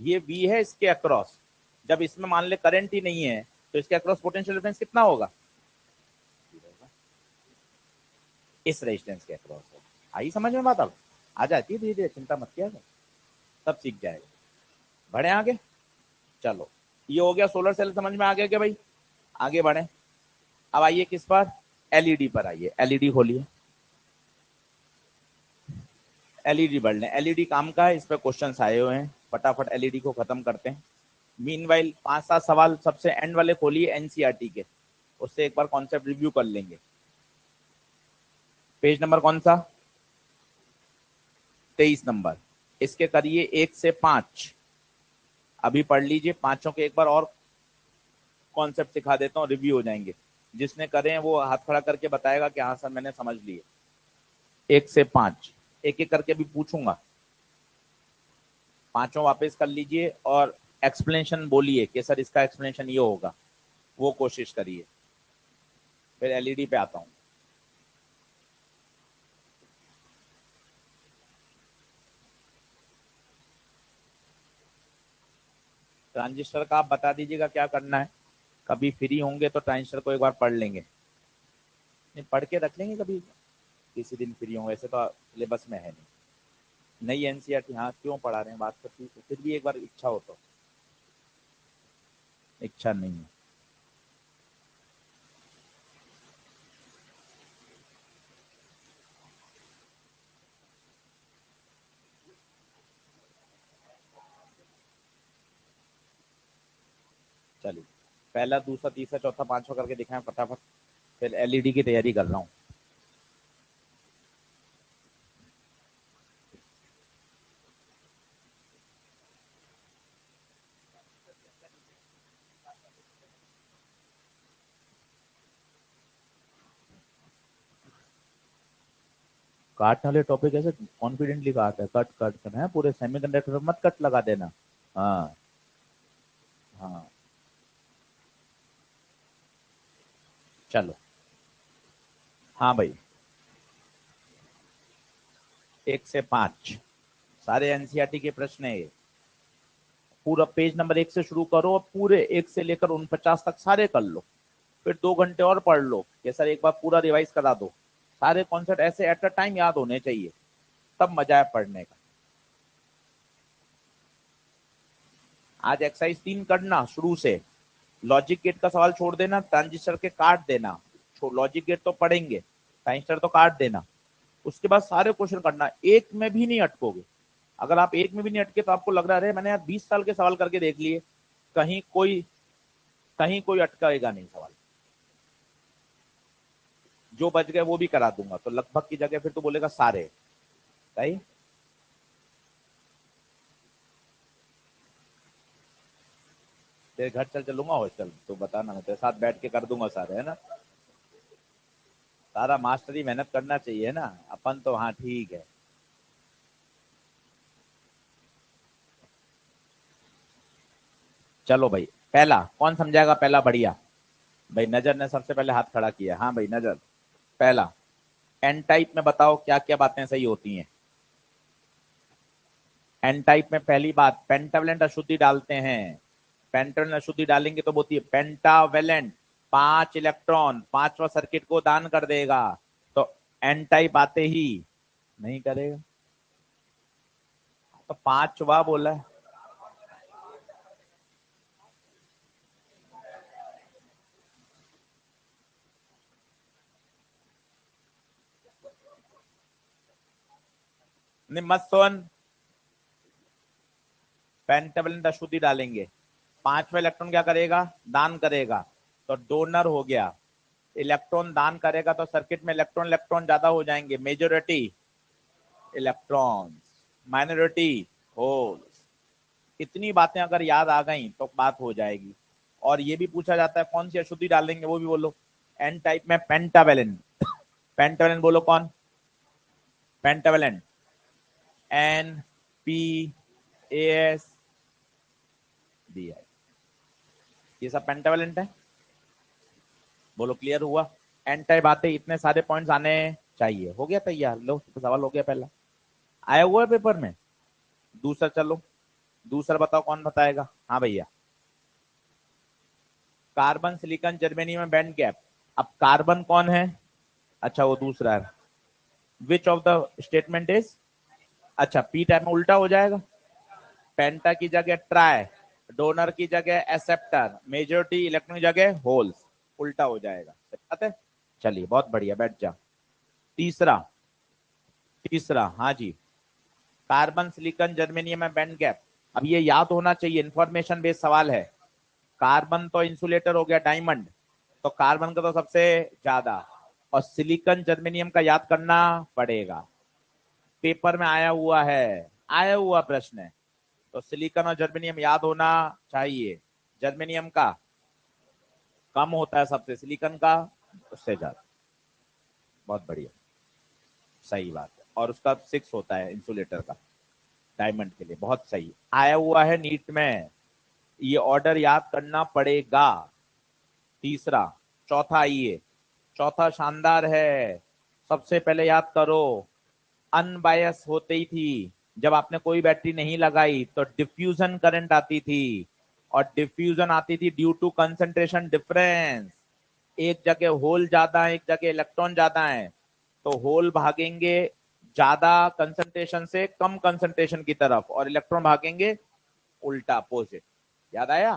ये वी है, इसके अक्रॉस जब इसमें मान ले करंट ही नहीं है तो इसके अक्रॉस पोटेंशियल डिफरेंस कितना होगा? इस रेजिस्टेंस के अक्रॉस है। आई समझ में बात? अब आ जाती है धीरे धीरे, चिंता मत किया, सब सीख जाएगा। बढ़े आगे, चलो ये हो गया सोलर सेल, समझ में आ गया क्या भाई? आगे बढ़े। अब आइए किस पर, एलईडी पर आइए। एलईडी खोलिए, एलईडी बढ़ लें। एलईडी काम का है, इस पर क्वेश्चन आए हुए हैं, फटाफट एलईडी को खत्म करते हैं। मीनवाइल 5-7 सवाल सबसे एंड वाले खोलिए एनसीईआरटी के, उससे एक बार कॉन्सेप्ट रिव्यू कर लेंगे। पेज नंबर कौन सा? 23 नंबर। इसके करिए 1 से 5, अभी पढ़ लीजिए। पांचों के एक बार और कॉन्सेप्ट सिखा देता हूँ, रिव्यू हो जाएंगे। जिसने करे हैं वो हाथ खड़ा करके बताएगा कि हाँ सर मैंने समझ लिए। 1 से 5 एक एक करके भी पूछूंगा, पांचों वापस कर लीजिए और एक्सप्लेनेशन बोलिए कि सर इसका एक्सप्लेनेशन ये होगा, वो कोशिश करिए। फिर एलईडी पे आता हूँ। ट्रांजिस्टर का आप बता दीजिएगा क्या करना है, कभी फ्री होंगे तो ट्रांजिस्टर को एक बार पढ़ लेंगे, नहीं पढ़ के रख लेंगे, कभी किसी दिन फ्री होंगे, ऐसे तो सिलेबस में है नहीं। नई एनसीईआरटी, हाँ क्यों पढ़ा रहे हैं बात करती, तो फिर भी एक बार इच्छा हो तो। इच्छा नहीं है। चलिए पहला दूसरा तीसरा चौथा पांचवा करके दिखाएं फटाफट, फिर एलईडी की तैयारी कर रहा हूँ। काटने वाले टॉपिक ऐसे कॉन्फिडेंटली काटते हैं, कट कट करना है पूरे सेमीकंडक्टर मत कट लगा देना। हाँ हाँ, चलो हाँ भाई। 1 से 5 सारे एनसीईआरटी के प्रश्न है ये। पूरा पेज नंबर 1 से शुरू करो और पूरे 1 से लेकर 49 तक सारे कर लो, फिर 2 घंटे और पढ़ लो कि सर एक बार पूरा रिवाइज करा दो। सारे कॉन्सेप्ट ऐसे एट अ टाइम याद होने चाहिए, तब मजा है पढ़ने का। आज एक्सरसाइज 3 करना शुरू से, लॉजिक गेट का सवाल छोड़ देना, ट्रांजिस्टर के काट देना। लॉजिक गेट तो पढ़ेंगे, ट्रांजिस्टर तो काट देना। उसके बाद सारे क्वेश्चन करना, एक में भी नहीं अटकोगे। अगर आप एक में भी नहीं अटके तो आपको लग रहा है मैंने यार 20 साल के सवाल करके देख लिए, कहीं कोई अटकाएगा नहीं सवाल। जो बच गए वो भी करा दूंगा, तो लगभग की जगह फिर तो बोलेगा सारे। सही। तेरे घर चल चलूंगा हॉस्टल, तो बताना, मैं तेरे साथ बैठ के कर दूंगा सारे, है ना। सारा मास्टरी मेहनत करना चाहिए ना, अपन तो हाँ ठीक है। चलो भाई, पहला कौन समझाएगा? पहला बढ़िया भाई, नजर ने सबसे पहले हाथ खड़ा किया। हाँ भाई नजर, पहला एन टाइप में बताओ क्या क्या बातें सही होती हैं। एन टाइप में पहली बात, पेंटावेलेंट अशुद्धि डालते हैं। पेंटावेलेंट अशुद्धि डालेंगे तो होती है पेंटावेलेंट, 5 इलेक्ट्रॉन, पांचवा सर्किट को दान कर देगा। तो एन टाइप आते ही नहीं करेगा, तो पांचवा बोला है। नहीं मत सुन, पेंटावेलेंट अशुद्धि डालेंगे, पांचवा इलेक्ट्रॉन क्या करेगा? दान करेगा, तो डोनर हो गया। इलेक्ट्रॉन दान करेगा तो सर्किट में इलेक्ट्रॉन इलेक्ट्रॉन ज्यादा हो जाएंगे, मेजोरिटी इलेक्ट्रॉन्स, माइनॉरिटी होल्स। इतनी बातें अगर याद आ गई तो बात हो जाएगी। और ये भी पूछा जाता है कौन सी अशुद्धि डालेंगे, वो भी बोलो। एन टाइप में पेंटावेलेंट, पेंटावेलेंट बोलो कौन? Pentavalent, N P A S D I, ये सब पेंटावेलेंट है। बोलो क्लियर हुआ? एन टाइप आते इतने सारे पॉइंट्स आने चाहिए। हो गया तैयार, लो तो सवाल हो गया पहला, आया हुआ है पेपर में। दूसरा चलो, दूसरा बताओ कौन बताएगा? हाँ भैया, कार्बन सिलिकॉन जर्मेनियम में बैंड गैप। अब कार्बन कौन है? अच्छा वो दूसरा है। Which of the statement is, अच्छा पी टाइप में उल्टा हो जाएगा, पेंटा की जगह ट्राई, डोनर की जगह एक्सेप्टर, मेजोरिटी इलेक्ट्रॉन की जगह होल्स, उल्टा हो जाएगा। सही बात है, चलिए बहुत बढ़िया, बैठ जा। तीसरा, तीसरा हाँ जी, कार्बन सिलिकॉन जर्मेनियम में बैंड गैप। अब ये याद होना चाहिए, इंफॉर्मेशन बेस्ड सवाल है। कार्बन तो इंसुलेटर हो गया, डायमंड, तो कार्बन का तो सबसे ज्यादा, और सिलिकॉन जर्मेनियम का याद करना पड़ेगा, पेपर में आया हुआ है, आया हुआ प्रश्न है। तो सिलिकॉन और जर्मेनियम याद होना चाहिए। जर्मेनियम का कम होता है सबसे, सिलिकॉन का उससे ज्यादा। बहुत बढ़िया, सही बात है, और उसका 6 होता है इंसुलेटर का, डायमंड के लिए। बहुत सही, आया हुआ है नीट में, ये ऑर्डर याद करना पड़ेगा। तीसरा, चौथा आइए, चौथा शानदार है, सबसे पहले याद करो, अनबायस होते ही थी, जब आपने कोई बैटरी नहीं लगाई तो डिफ्यूजन करंट आती थी, और डिफ्यूजन आती थी ड्यू टू कंसंट्रेशन डिफरेंस। एक जगह होल ज्यादा है, एक जगह इलेक्ट्रॉन ज्यादा है, तो होल भागेंगे ज्यादा कंसंट्रेशन से कम कंसंट्रेशन की तरफ, और इलेक्ट्रॉन भागेंगे उल्टा, अपोजिट। याद आया?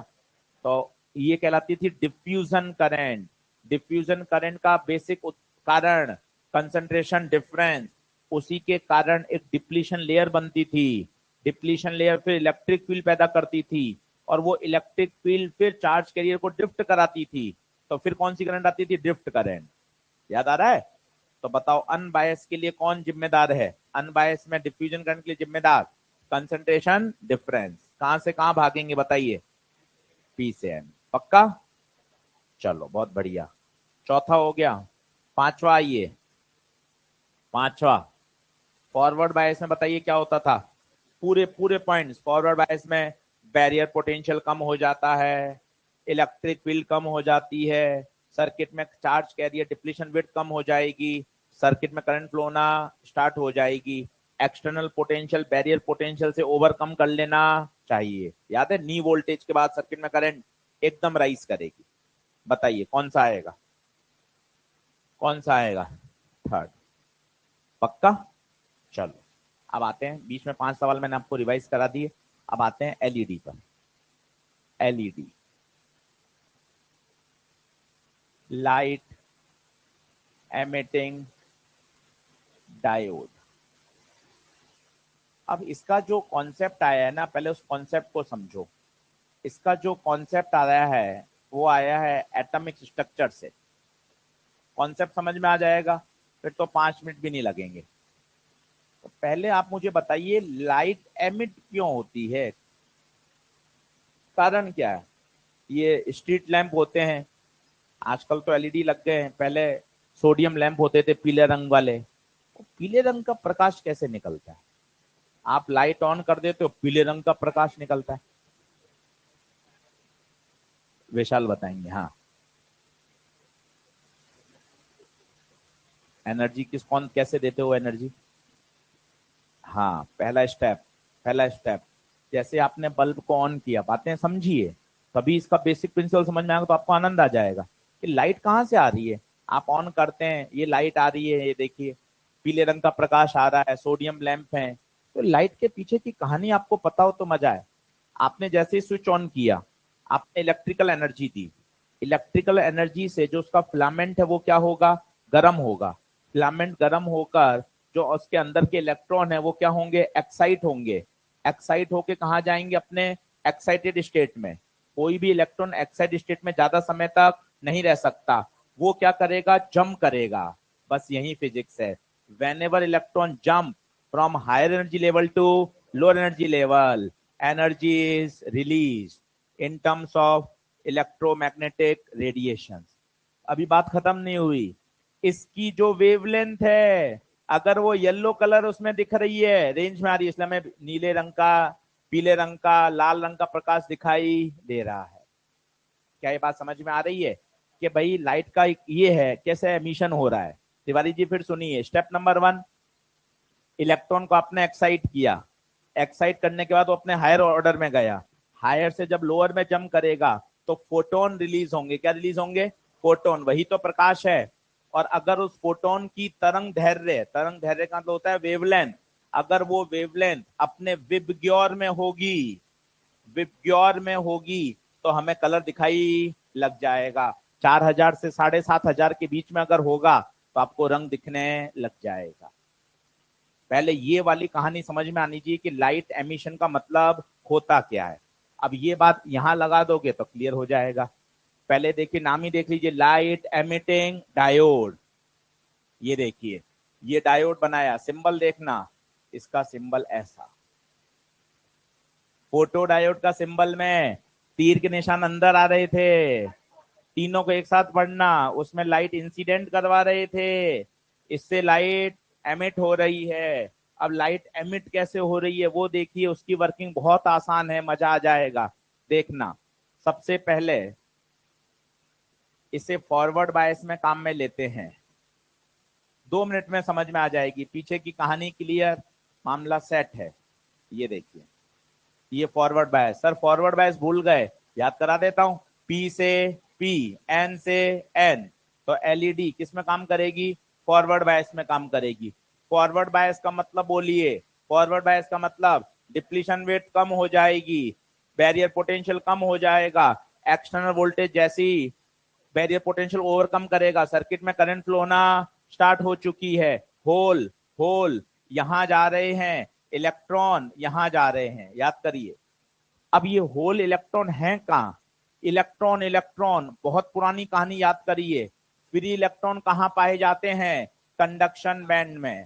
तो ये कहलाती थी डिफ्यूजन करंट। डिफ्यूजन करंट का बेसिक कारण कंसंट्रेशन डिफरेंस, उसी के कारण एक डिप्लीशन लेयर बनती थी। डिप्लीशन लेयर फिर इलेक्ट्रिक फील्ड पैदा करती थी, और वो इलेक्ट्रिक फील्ड फिर चार्ज कैरियर को ड्रिफ्ट कराती थी। तो फिर कौन सी करंट आती थी? Drift current. याद आ रहा है? तो बताओ अनबायस के लिए कौन जिम्मेदार है? अनबायस में डिफ्यूजन करंट के लिए जिम्मेदार कंसंट्रेशन डिफरेंस। कहां से कहां भागेंगे बताइए? पी से एन। पक्का? चलो बहुत बढ़िया, चौथा हो गया। पांचवा आइए, पांचवा, फॉरवर्ड बायस में बताइए क्या होता था? पूरे पूरे पॉइंट्स फॉरवर्ड बायस में, बैरियर पोटेंशियल कम हो जाता है, इलेक्ट्रिक फील्ड कम हो जाती है, सर्किट में चार्ज कैरियर डिप्लीशन विड्थ कम हो जाएगी, सर्किट में करंट फ्लो होना स्टार्ट हो जाएगी, एक्सटर्नल पोटेंशियल बैरियर पोटेंशियल से ओवरकम कर लेना चाहिए। याद है, नी वोल्टेज के बाद सर्किट में करंट एकदम राइज करेगी। बताइए कौन सा आएगा? कौन सा आएगा? थर्ड। पक्का? चलो अब आते हैं, बीच में 5 सवाल मैंने आपको रिवाइज करा दिए, अब आते हैं एलईडी पर। LED, light emitting diode. अब इसका जो कॉन्सेप्ट आया है ना, पहले उस कॉन्सेप्ट को समझो। इसका जो कॉन्सेप्ट आया है वो आया है एटॉमिक स्ट्रक्चर से। कॉन्सेप्ट समझ में आ जाएगा फिर तो 5 मिनट भी नहीं लगेंगे। तो पहले आप मुझे बताइए, लाइट एमिट क्यों होती है? कारण क्या है? ये स्ट्रीट लैंप होते हैं, आजकल तो एलईडी लग गए हैं, पहले सोडियम लैंप होते थे पीले रंग वाले। तो पीले रंग का प्रकाश कैसे निकलता है? आप लाइट ऑन कर देते हो, पीले रंग का प्रकाश निकलता है। विशाल बताएंगे। हाँ, एनर्जी किस, कौन कैसे देते हो एनर्जी? हाँ, पहला स्टेप, पहला स्टेप, जैसे आपने बल्ब को ऑन किया, बातें समझिए, तभी इसका बेसिक प्रिंसिपल समझ में आएगा तो आपको आनंद आ जाएगा कि लाइट कहाँ से आ रही है। आप ऑन करते हैं, ये लाइट आ रही है, ये देखिए पीले रंग का प्रकाश आ रहा है, सोडियम लैंप है। तो लाइट के पीछे की कहानी आपको पता हो तो मजा है। आपने जैसे ही स्विच ऑन किया, आपने इलेक्ट्रिकल एनर्जी दी, इलेक्ट्रिकल एनर्जी से जो उसका फिलामेंट है वो क्या होगा? गर्म होगा। फिलामेंट गर्म होकर जो उसके अंदर के इलेक्ट्रॉन है वो क्या होंगे? एक्साइट होंगे। एक्साइट होके कहाँ जाएंगे? अपने एक्साइटेड स्टेट में। कोई भी इलेक्ट्रॉन एक्साइटेड स्टेट में ज्यादा समय तक नहीं रह सकता, वो क्या करेगा? जंप करेगा। बस यही फिजिक्स है। Whenever electron jump from higher energy level to lower energy level, energy is release in terms of electromagnetic radiation. अभी बात खत्म नहीं हुई। इसकी जो वेवलेंथ है, अगर वो येलो कलर उसमें दिख रही है, रेंज में आ रही है, इसलिए हमें नीले रंग का, पीले रंग का, लाल रंग का प्रकाश दिखाई दे रहा है। क्या ये बात समझ में आ रही है कि भाई लाइट का ये है कैसे एमिशन हो रहा है? तिवारी जी फिर सुनिए, स्टेप नंबर 1, इलेक्ट्रॉन को आपने एक्साइट किया, एक्साइट करने के बाद वो अपने हायर ऑर्डर में गया, हायर से जब लोअर में जंप करेगा तो फोटोन रिलीज होंगे। क्या रिलीज होंगे? फोटोन, वही तो प्रकाश है। और अगर उस फोटोन की तरंग दैर्ध्य का मतलब होता है वेवलेंथ, अगर वो वेवलेंथ अपने विबग्योर में होगी तो हमें कलर दिखाई लग जाएगा। 4000 से 7500 के बीच में अगर होगा तो आपको रंग दिखने लग जाएगा। पहले ये वाली कहानी समझ में आनी चाहिए कि लाइट एमिशन का मतलब होता क्या है। अब ये बात यहां लगा दोगे तो क्लियर हो जाएगा। पहले देखिए, नाम ही देख लीजिए, लाइट एमिटिंग डायोड। ये देखिए, ये डायोड बनाया, सिंबल देखना, इसका सिंबल ऐसा। फोटो डायोड का सिंबल में तीर के निशान अंदर आ रहे थे, तीनों को एक साथ पढ़ना, उसमें लाइट इंसिडेंट करवा रहे थे, इससे लाइट एमिट हो रही है। अब लाइट एमिट कैसे हो रही है वो देखिए, उसकी वर्किंग बहुत आसान है, मजा आ जाएगा देखना। सबसे पहले इसे फॉरवर्ड बायस में काम में लेते हैं, 2 मिनट में समझ में आ जाएगी, पीछे की कहानी क्लियर, मामला सेट है। ये देखिए, ये forward bias. Sir forward bias भूल गए, याद करा देता हूं, पी से पी, एन से एन, तो एलईडी किस में काम करेगी? फॉरवर्ड बायस में काम करेगी। फॉरवर्ड बायस का मतलब बोलिए, फॉरवर्ड बायस का मतलब डिप्लीशन वेट कम हो जाएगी, बैरियर पोटेंशियल कम हो जाएगा, एक्सटर्नल वोल्टेज जैसी बैरियर पोटेंशियल ओवरकम करेगा, सर्किट में करंट फ्लो होना स्टार्ट हो चुकी है। होल होल यहां जा रहे हैं, इलेक्ट्रॉन यहां जा रहे हैं, याद करिए। अब ये होल इलेक्ट्रॉन है कहां? इलेक्ट्रॉन इलेक्ट्रॉन बहुत पुरानी कहानी याद करिए। फ्री इलेक्ट्रॉन कहां पाए जाते हैं? कंडक्शन बैंड में।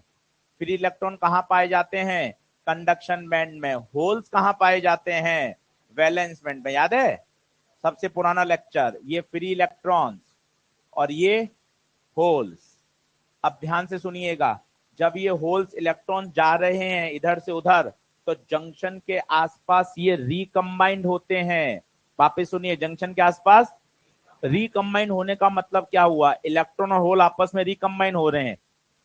फ्री इलेक्ट्रॉन कहां पाए जाते हैं? कंडक्शन बैंड में। होल्स कहां पाए जाते हैं? वैलेंस बैंड में। याद है सबसे पुराना लेक्चर, ये फ्री इलेक्ट्रॉन्स और ये होल्स। अब ध्यान से सुनिएगा, जब ये होल्स इलेक्ट्रॉन जा रहे हैं इधर से उधर, तो जंक्शन के आसपास ये रिकम्बाइंड होते हैं। वापस सुनिए, जंक्शन के आसपास रिकम्बाइन होने का मतलब क्या हुआ? इलेक्ट्रॉन और होल आपस में रिकम्बाइन हो रहे हैं।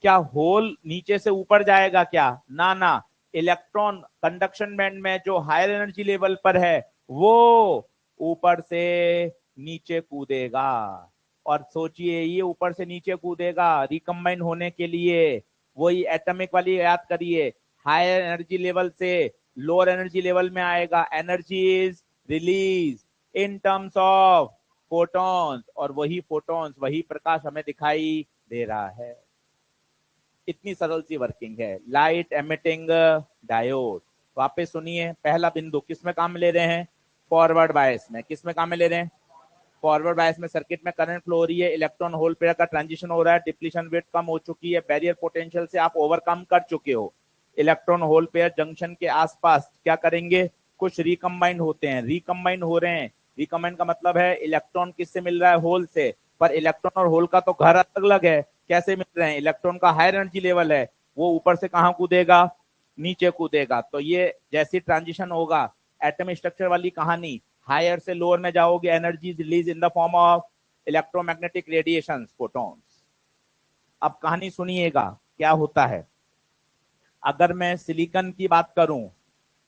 क्या होल नीचे से ऊपर जाएगा क्या? ना ना, इलेक्ट्रॉन कंडक्शन बैंड में जो हायर एनर्जी लेवल पर है वो ऊपर से नीचे कूदेगा। और सोचिए, ये ऊपर से नीचे कूदेगा रिकम्बाइन होने के लिए। वही एटॉमिक वाली याद करिए, हायर एनर्जी लेवल से लोअर एनर्जी लेवल में आएगा, energy is release in terms of photons, और वही फोटॉन्स, वही प्रकाश हमें दिखाई दे रहा है। इतनी सरल सी वर्किंग है लाइट एमिटिंग डायोड। वापस सुनिए, पहला बिंदु किस में काम में ले रहे हैं? फॉरवर्ड बायस में। किस में काम में ले रहे हैं? फॉरवर्ड बायस में। सर्किट में करंट फ्लो हो रही है, इलेक्ट्रॉन होल पेयर का ट्रांजिशन हो रहा है, डिप्लीशन वेट कम हो चुकी है, बैरियर पोटेंशियल से आप ओवरकम कर चुके हो। इलेक्ट्रॉन होल पेयर जंक्शन के आसपास क्या करेंगे? कुछ रिकम्बाइंड होते हैं, रिकम्बाइंड हो रहे हैं। रिकम्बाइंड का मतलब है इलेक्ट्रॉन किससे मिल रहा है? होल से। पर इलेक्ट्रॉन और होल का तो घर अलग अलग है, कैसे मिल रहे हैं? इलेक्ट्रॉन का हायर एनर्जी लेवल है, वो ऊपर से कहां कूदेगा? नीचे कूदेगा। तो ये जैसी ट्रांजिशन होगा, एटम स्ट्रक्चर वाली कहानी, हायर से लोअर में जाओगे, energy release in the form of electromagnetic radiation, photons. अब कहानी सुनिएगा क्या होता है। अगर मैं सिलिकॉन की बात करूं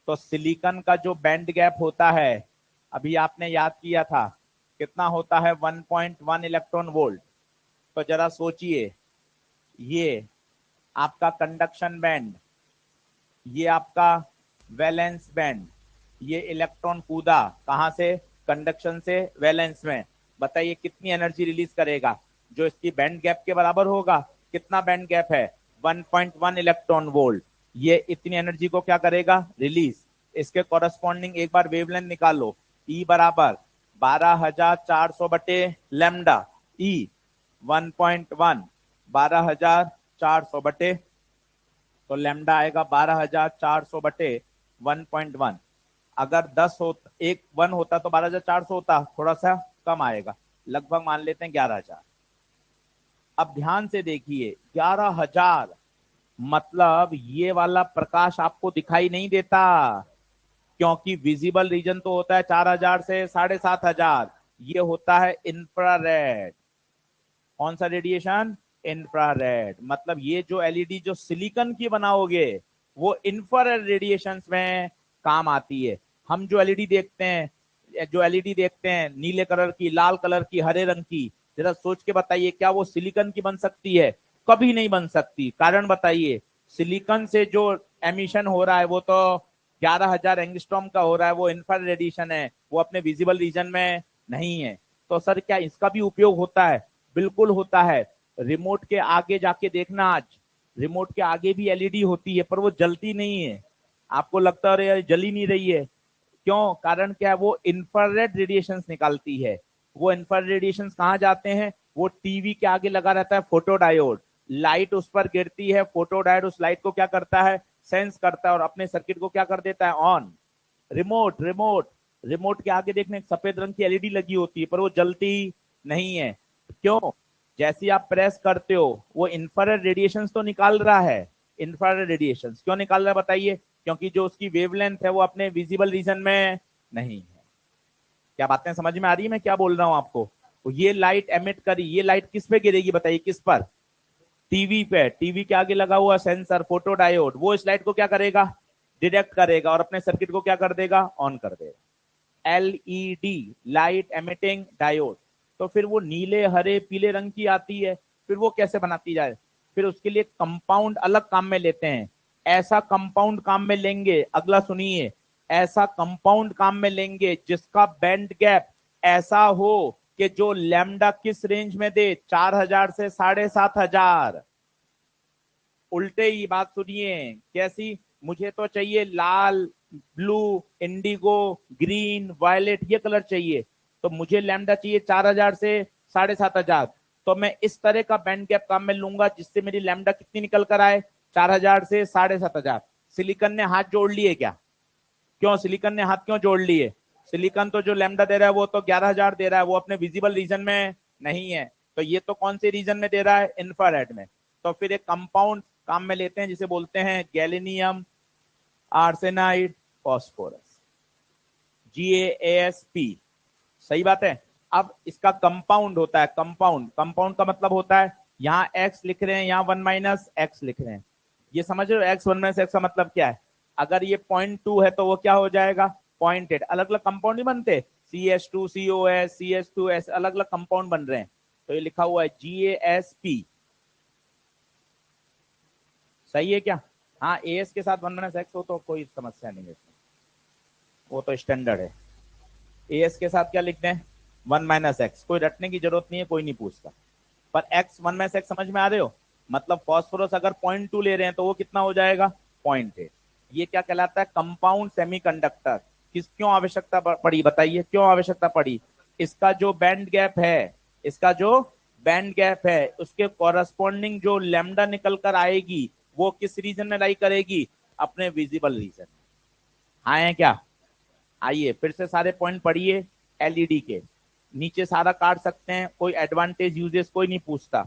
तो सिलिकॉन का जो बैंड गैप होता है, अभी आपने याद किया था, कितना होता है? 1.1 इलेक्ट्रॉन वोल्ट। तो जरा सोचिए, ये आपका कंडक्शन बैंड, ये आपका वैलेंस बैंड, ये इलेक्ट्रॉन कूदा कहां से? कंडक्शन से वैलेंस में। बताइए कितनी एनर्जी रिलीज करेगा? जो इसकी बैंड गैप के बराबर होगा। कितना बैंड गैप है? 1.1 इलेक्ट्रॉन वोल्ट। ये इतनी एनर्जी को क्या करेगा? रिलीज। इसके कॉरेस्पॉन्डिंग एक बार वेवलेंथ निकालो, ई बराबर 12400 बटे लैम्डा। ई 1.1 12400 बटे, तो लैम्डा आएगा 12400 बटे 1.1। अगर 10 हो, एक 1 होता तो 12400 होता, थोड़ा सा कम आएगा, लगभग मान लेते हैं 11000। अब ध्यान से देखिए, 11000 मतलब ये वाला प्रकाश आपको दिखाई नहीं देता, क्योंकि विजिबल रीजन तो होता है 4000 से 7500। ये होता है इंफ्रारेड। कौन सा रेडिएशन? इंफ्रारेड। मतलब ये जो एलईडी जो सिलिकॉन की बनाओगे वो इंफ्रारेड रेडिएशंस में काम आती है। हम जो एलईडी देखते हैं नीले कलर की, लाल कलर की, हरे रंग की, जरा सोच के बताइए, क्या वो सिलिकॉन की बन सकती है? कभी नहीं बन सकती। कारण बताइए। सिलिकॉन से जो एमिशन हो रहा है वो तो 11,000 एंगस्ट्रॉम का हो रहा है, वो इंफ्रारेड रेडिएशन है, वो अपने विजिबल रीजन में नहीं है। तो सर क्या इसका भी उपयोग होता है? बिल्कुल होता है। रिमोट के आगे जाके देखना, आज रिमोट के आगे भी एलईडी होती है, पर वो जलती नहीं है। आपको लगता है अरे यार जल ही नहीं रही है, क्यों? कारण क्या है? वो इंफ्रारेड रेडिएशंस निकालती है। वो इंफ्रारेड रेडिएशंस कहाँ जाते हैं? वो टीवी के आगे लगा रहता है फोटो डायोड, लाइट उस पर गिरती है, फोटो डायोड उस लाइट को क्या करता है? सेंस करता है और अपने सर्किट को क्या कर देता है? ऑन। रिमोट रिमोट रिमोट के आगे देखने एक सफेद रंग की एलईडी लगी होती है, पर वो जलती नहीं है। क्यों? जैसे आप प्रेस करते हो वो इंफ्रारेड रेडिएशंस तो निकाल रहा है। इंफ्रारेड रेडिएशंस क्यों निकाल रहा है बताइए? क्योंकि जो उसकी वेवलेंथ है वो अपने विजिबल रीजन में नहीं है। क्या बातें समझ में आ रही है मैं क्या बोल रहा हूं आपको? तो ये लाइट एमिट करी, ये लाइट किस पे गिरेगी बताइए? किस पर? टीवी पे। टीवी के आगे लगा हुआ सेंसर फोटो डायोड, वो इस लाइट को क्या करेगा? डिटेक्ट करेगा और अपने सर्किट को क्या कर देगा? ऑन कर देगा। LED, light emitting diode. तो फिर वो नीले हरे पीले रंग की आती है, फिर वो कैसे बनाती जाए? फिर उसके लिए कंपाउंड अलग काम में लेते हैं। ऐसा कंपाउंड काम में लेंगे, अगला सुनिए, ऐसा कंपाउंड काम में लेंगे जिसका बैंड गैप ऐसा हो कि जो लैम्डा किस रेंज में दे? 4,000 से 7,500। उल्टे ही बात सुनिए, कैसी? मुझे तो चाहिए लाल, ब्लू, इंडिगो, ग्रीन, वायलेट, ये कलर चाहिए। तो मुझे लैम्डा चाहिए 4,000 से 7,500। तो मैं इस तरह का बैंड गैप काम में लूंगा जिससे मेरी लैम्डा कितनी निकल कर आए? 4,000 से 7,500। सिलिकॉन ने हाथ जोड़ लिए क्या? क्यों सिलिकॉन ने हाथ क्यों जोड़ लिए? सिलिकॉन तो जो लैम्डा दे रहा है वो तो 11,000 दे रहा है, वो अपने विजिबल रीजन में नहीं है। तो ये तो कौन से रीजन में दे रहा है? इंफ्रारेड में। तो फिर एक कंपाउंड काम में लेते हैं जिसे बोलते हैं गैलिनियम आर्सेनाइड फॉस्फोरस, GaAsP। सही बात है। अब इसका कंपाउंड होता है, कंपाउंड। कंपाउंड का मतलब होता है, यहाँ एक्स लिख रहे हैं, यहाँ 1 - x लिख रहे हैं। ये समझ रहे हो? x 1 - x का मतलब क्या है? अगर ये 0.2 है तो वो क्या हो जाएगा? 0.8। अलग अलग कंपाउंड नहीं बनते? CH2 COS CH2S, अलग अलग कंपाउंड बन रहे हैं। तो ये लिखा हुआ है GaSP। सही है क्या? हाँ, एस के साथ 1 - x हो तो कोई समस्या नहीं है इसमें, वो तो स्टैंडर्ड है। एस के साथ क्या लिखते हैं? 1 - x। कोई रटने की जरूरत नहीं है, कोई नहीं पूछता। पर x 1 - x समझ में आ रहे हो? मतलब फॉस्फोरस अगर 0.2 ले रहे हैं तो वो कितना हो जाएगा? 0.8। ये क्या कहलाता है? Compound semiconductor. किस क्यों आवश्यकता पड़ी बताइए? क्यों आवश्यकता पड़ी? इसका जो बैंड गैप है, इसका जो बैंड गैप है उसके कॉरस्पॉन्डिंग जो लैम्डा निकल कर आएगी वो किस रीजन में लाई करेगी? अपने विजिबल रीजन में। आए क्या? आइए फिर से सारे पॉइंट पढ़िए। एलईडी के नीचे सारा काट सकते हैं, कोई एडवांटेज यूजेस कोई नहीं पूछता।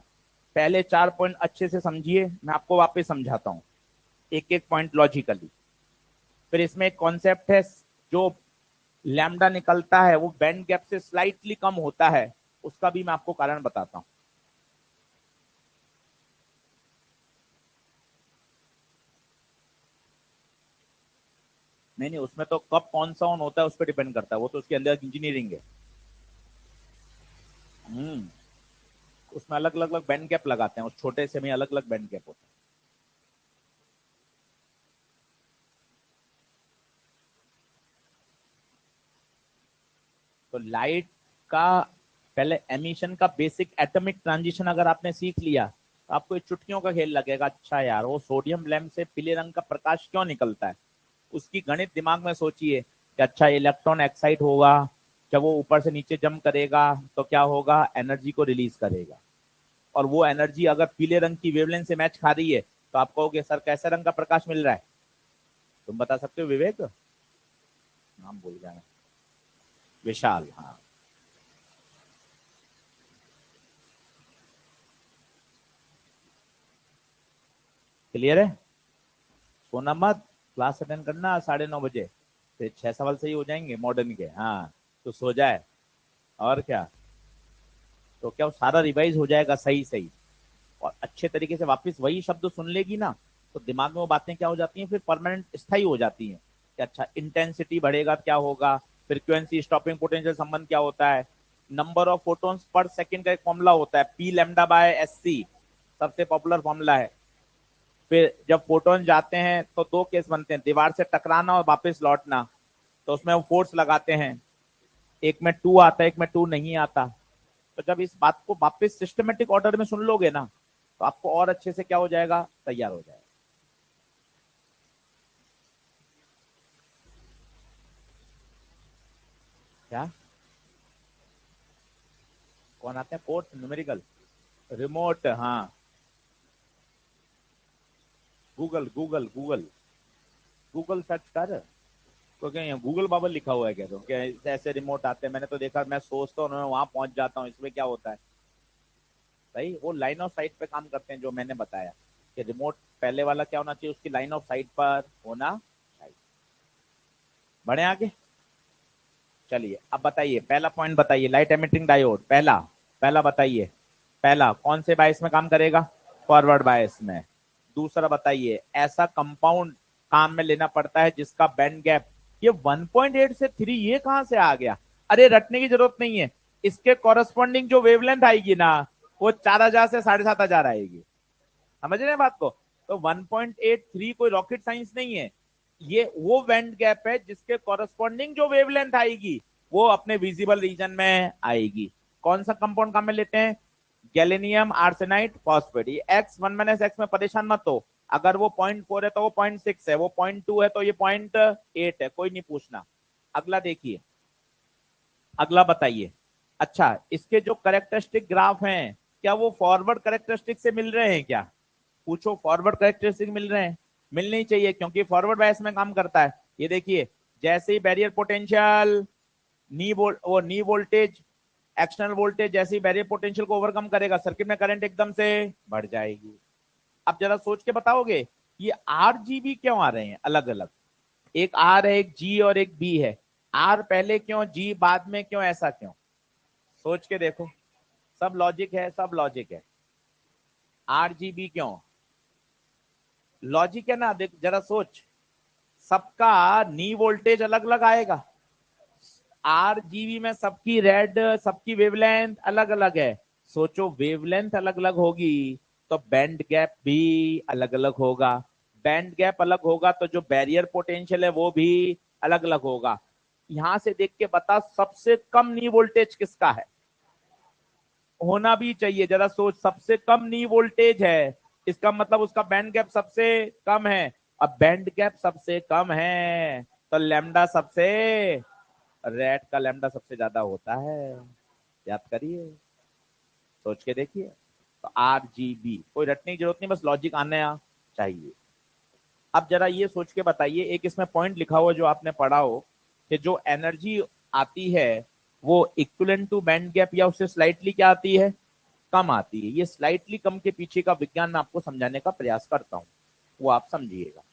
पहले 4 पॉइंट अच्छे से समझिए, मैं आपको वापस समझाता हूँ एक एक पॉइंट लॉजिकली। फिर इसमें एक कॉन्सेप्ट है, जो लैम्डा निकलता है वो बैंड गैप से स्लाइटली कम होता है, उसका भी मैं आपको कारण बताता हूँ। नहीं नहीं, उसमें तो कब कौन सा ऑन होता है उस पर डिपेंड करता है, वो तो उसके अंदर इंजीनियरिंग है। उसमें अलग अलग बैंड गैप लगाते हैं, उस छोटे से में अलग अलग बैंड गैप होता है। तो लाइट का पहले एमिशन का बेसिक एटॉमिक ट्रांजिशन अगर आपने सीख लिया तो आपको चुटकियों का खेल लगेगा। अच्छा यार, वो सोडियम लैंप से पीले रंग का प्रकाश क्यों निकलता है? उसकी गणित दिमाग में सोचिए कि अच्छा इलेक्ट्रॉन एक्साइट होगा, जब वो ऊपर से नीचे जंप करेगा तो क्या होगा? एनर्जी को रिलीज करेगा। और वो एनर्जी अगर पीले रंग की वेवलेंथ से मैच खा रही है तो आप कहोगे सर कैसे रंग का प्रकाश मिल रहा है? तुम बता सकते हो विवेक? नाम भूल गया मैं। विशाल, हाँ। क्लियर है? सोना मत, क्लास अटेंड करना 9:30 बजे, फिर 6 सवाल सही हो जाएंगे मॉडर्न के। हाँ, तो सो जाए। और क्या? तो क्या वो सारा रिवाइज हो जाएगा सही सही, और अच्छे तरीके से वापस वही शब्द सुन लेगी ना, तो दिमाग में वो बातें क्या हो जाती हैं? फिर परमानेंट स्थायी हो जाती हैं कि अच्छा इंटेंसिटी बढ़ेगा क्या होगा, फ्रीक्वेंसी स्टॉपिंग पोटेंशियल संबंध क्या होता है। Number of photons per second का एक फॉर्मूला होता है, P lambda by S C, सबसे पॉपुलर फॉर्मूला है। फिर जब फोटोन जाते हैं तो दो केस बनते हैं, दीवार से टकराना और वापस लौटना, तो उसमें वो फोर्स लगाते हैं, एक में टू आता है, एक में टू नहीं आता। तो जब इस बात को वापस सिस्टमेटिक ऑर्डर में सुन लोगे ना, तो आपको और अच्छे से क्या हो जाएगा, तैयार हो जाएगा। क्या कौन आते हैं कोर्स न्यूमेरिकल, रिमोट, हाँ, Google Google Google Google search कर, क्योंकि यहाँ गूगल बाबल लिखा हुआ है, कह दो कि ऐसे ऐसे रिमोट आते हैं, मैंने तो देखा, मैं सोचता हूँ मैं वहां पहुंच जाता हूँ, इसमें क्या होता है। सही, वो लाइन ऑफ साइट पे काम करते हैं, जो मैंने बताया कि रिमोट पहले वाला क्या होना चाहिए, उसकी लाइन ऑफ साइट पर होना चाहिए। बढ़े आगे, चलिए अब बताइए, पहला पॉइंट बताइए, लाइट एमिटिंग डायोड, पहला पहला बताइए, पहला कौन से बायस में काम करेगा, फॉरवर्ड बायस में। दूसरा बताइए, ऐसा कंपाउंड काम में लेना पड़ता है जिसका बैंड गैप, ये 1.8 से 3 ये कहां से आ गया, अरे रटने की जरूरत नहीं है, इसके कॉरेस्पॉन्डिंग जो वेवलेंथ आएगी ना, वो 4000 से 7500 आएगी। समझ रहे हैं बात को। तो 1.83 कोई रॉकेट साइंस नहीं है, ये वो बैंड गैप है जिसके कॉरेस्पॉन्डिंग जो वेवलेंथ आएगी वो अपने विजिबल रीजन में आएगी। कौन सा कंपाउंड काम में लेते हैं, गैलेनियम आर्सेनाइड फॉस्फेट। ये एक्स 1 - एक्स में परेशान मत हो, अगर वो 0.4 है तो वो 0.6 है, वो 0.2 है तो ये 0.8 है, कोई नहीं पूछना। अगला देखिए, अगला बताइए, अच्छा इसके जो करेक्टरिस्टिक ग्राफ हैं, क्या वो फॉरवर्ड करेक्टरिस्टिक से मिल रहे हैं क्या, पूछो, फॉरवर्ड करेक्टरिस्टिक मिल रहे हैं, मिलनी चाहिए क्योंकि फॉरवर्ड बायस में काम करता है। ये देखिए, जैसे ही barrier potential knee voltage external voltage जैसे ही बैरियर पोटेंशियल को ओवरकम करेगा, सर्किट में करंट एकदम से बढ़ जाएगी। अब जरा सोच के बताओगे, ये आरजीबी क्यों आ रहे हैं अलग अलग, एक आर है, एक जी और एक बी है, आर पहले क्यों, जी बाद में क्यों, ऐसा क्यों, सोच के देखो। सब लॉजिक है, सब लॉजिक है। आरजीबी क्यों, लॉजिक है ना, देख जरा सोच, सबका नी वोल्टेज अलग अलग आएगा, आरजीबी में सबकी रेड, सबकी वेवलेंथ अलग अलग है, सोचो वेवलेंथ अलग अलग होगी तो बैंड गैप भी अलग अलग होगा, बैंड गैप अलग होगा तो जो बैरियर पोटेंशियल है वो भी अलग अलग होगा। यहां से देख के बता, सबसे कम नी वोल्टेज किसका है, होना भी चाहिए, जरा सोच, सबसे कम नी वोल्टेज है, इसका मतलब उसका बैंड गैप सबसे कम है। अब बैंड गैप सबसे कम है तो लैम्डा सबसे, रेड का लैम्डा सबसे ज्यादा होता है, याद करिए, सोच के देखिए। तो आरजीबी कोई रटने की जरूरत नहीं, बस लॉजिक आना चाहिए। अब जरा ये सोच के बताइए, एक इसमें पॉइंट लिखा हुआ जो आपने पढ़ा हो कि जो एनर्जी आती है वो इक्विवेलेंट टू बैंड गैप या उससे स्लाइटली क्या आती है, कम आती है। ये स्लाइटली कम के पीछे का विज्ञान मैं आपको समझाने का प्रयास करता हूं, वो आप समझिएगा।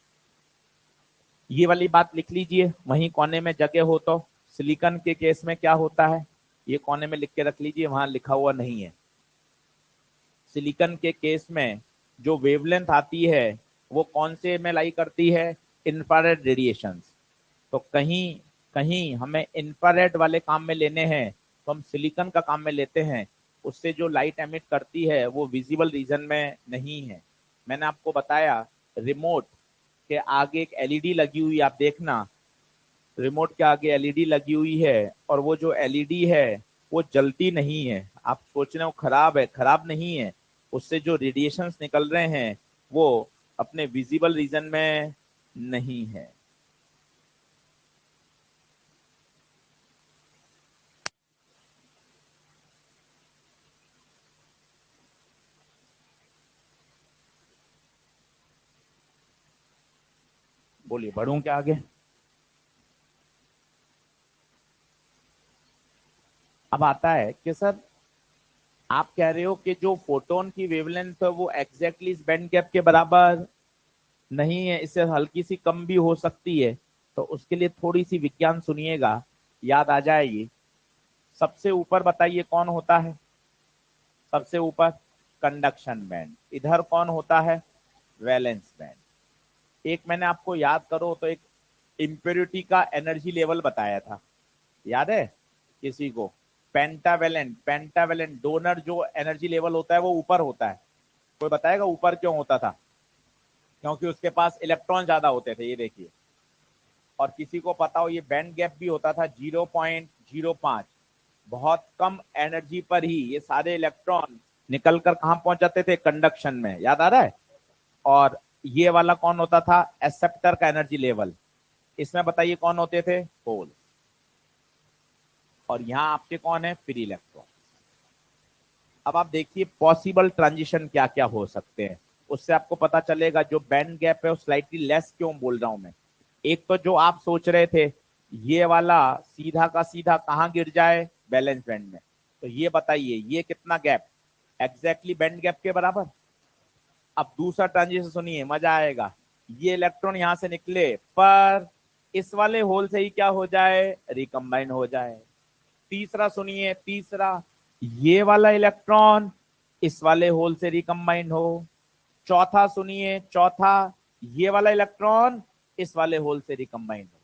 ये वाली बात लिख लीजिए, वहीं कोने में जगह हो तो, सिलिकॉन के केस में क्या होता है, ये कोने में लिख के रख लीजिए, वहां लिखा हुआ नहीं है। सिलिकॉन के केस में जो वेवलेंथ आती है वो कौन से में लाई करती है, इंफ्रारेड रेडिएशंस। तो कहीं कहीं हमें इंफ्रारेड वाले काम में लेने हैं तो हम सिलिकॉन का काम में लेते हैं, उससे जो लाइट एमिट करती है वो विजिबल रीजन में नहीं है। मैंने आपको बताया, रिमोट के आगे एक एलईडी लगी हुई, आप देखना, रिमोट के आगे एलईडी लगी हुई है, और वो जो एलईडी है वो जलती नहीं है, आप सोच रहे हो खराब है, खराब नहीं है, उससे जो रेडिएशंस निकल रहे हैं वो अपने विजिबल रीजन में नहीं है। बोलिए, बढ़ूं क्या आगे। अब आता है कि सर आप कह रहे हो कि जो फोटोन की वेवलेंथ है वो एग्जैक्टली इस बैंड गैप के बराबर नहीं है, इससे हल्की सी कम भी हो सकती है, तो उसके लिए थोड़ी सी विज्ञान सुनिएगा, याद आ जाएगी। सबसे ऊपर बताइए कौन होता है, सबसे ऊपर कंडक्शन बैंड, इधर कौन होता है, वैलेंस बैंड। एक मैंने आपको याद करो तो एक इम्प्योरिटी का एनर्जी लेवल बताया था, याद है किसी को, पेंटावेलेंट, पेंटावेलेंट डोनर जो एनर्जी लेवल होता है वो ऊपर होता है। कोई बताएगा ऊपर क्यों होता था? क्योंकि उसके पास इलेक्ट्रॉन ज्यादा होते थे, ये देखिए। और किसी को पता हो ये बैंड गैप भी होता था 0.05। बहुत कम एनर्जी पर ही ये सारे इलेक्ट्रॉन निकल कर कहां पहुंच जाते थे? कंडक्शन में, याद आ रहा है? और ये वाला कौन होता था? एक्सेप्टर का एनर्जी लेवल। इसमें बताइए कौन होते थे? होल। और यहां आपके कौन है? Free electron. अब आप देखिए पॉसिबल ट्रांजिशन क्या क्या हो सकते हैं, उससे आपको पता चलेगा जो बैंड गैप है वो स्लाइटली लेस क्यों बोल रहा हूं मैं। एक तो जो आप सोच रहे थे ये वाला सीधा का सीधा कहां गिर जाए? बैलेंस बैंड में। तो ये बताइए ये कितना गैप? एग्जैक्टली बैंड गैप के बराबर। अब दूसरा ट्रांजिशन सुनिए, मजा आएगा। ये इलेक्ट्रॉन यहां से निकले पर इस वाले होल से ही क्या हो जाए? रिकम्बाइन हो जाए। तीसरा सुनिए, तीसरा, ये वाला इलेक्ट्रॉन इस वाले होल से रिकम्बाइन हो। चौथा सुनिए, चौथा, ये वाला इलेक्ट्रॉन इस वाले होल से रिकम्बाइन हो।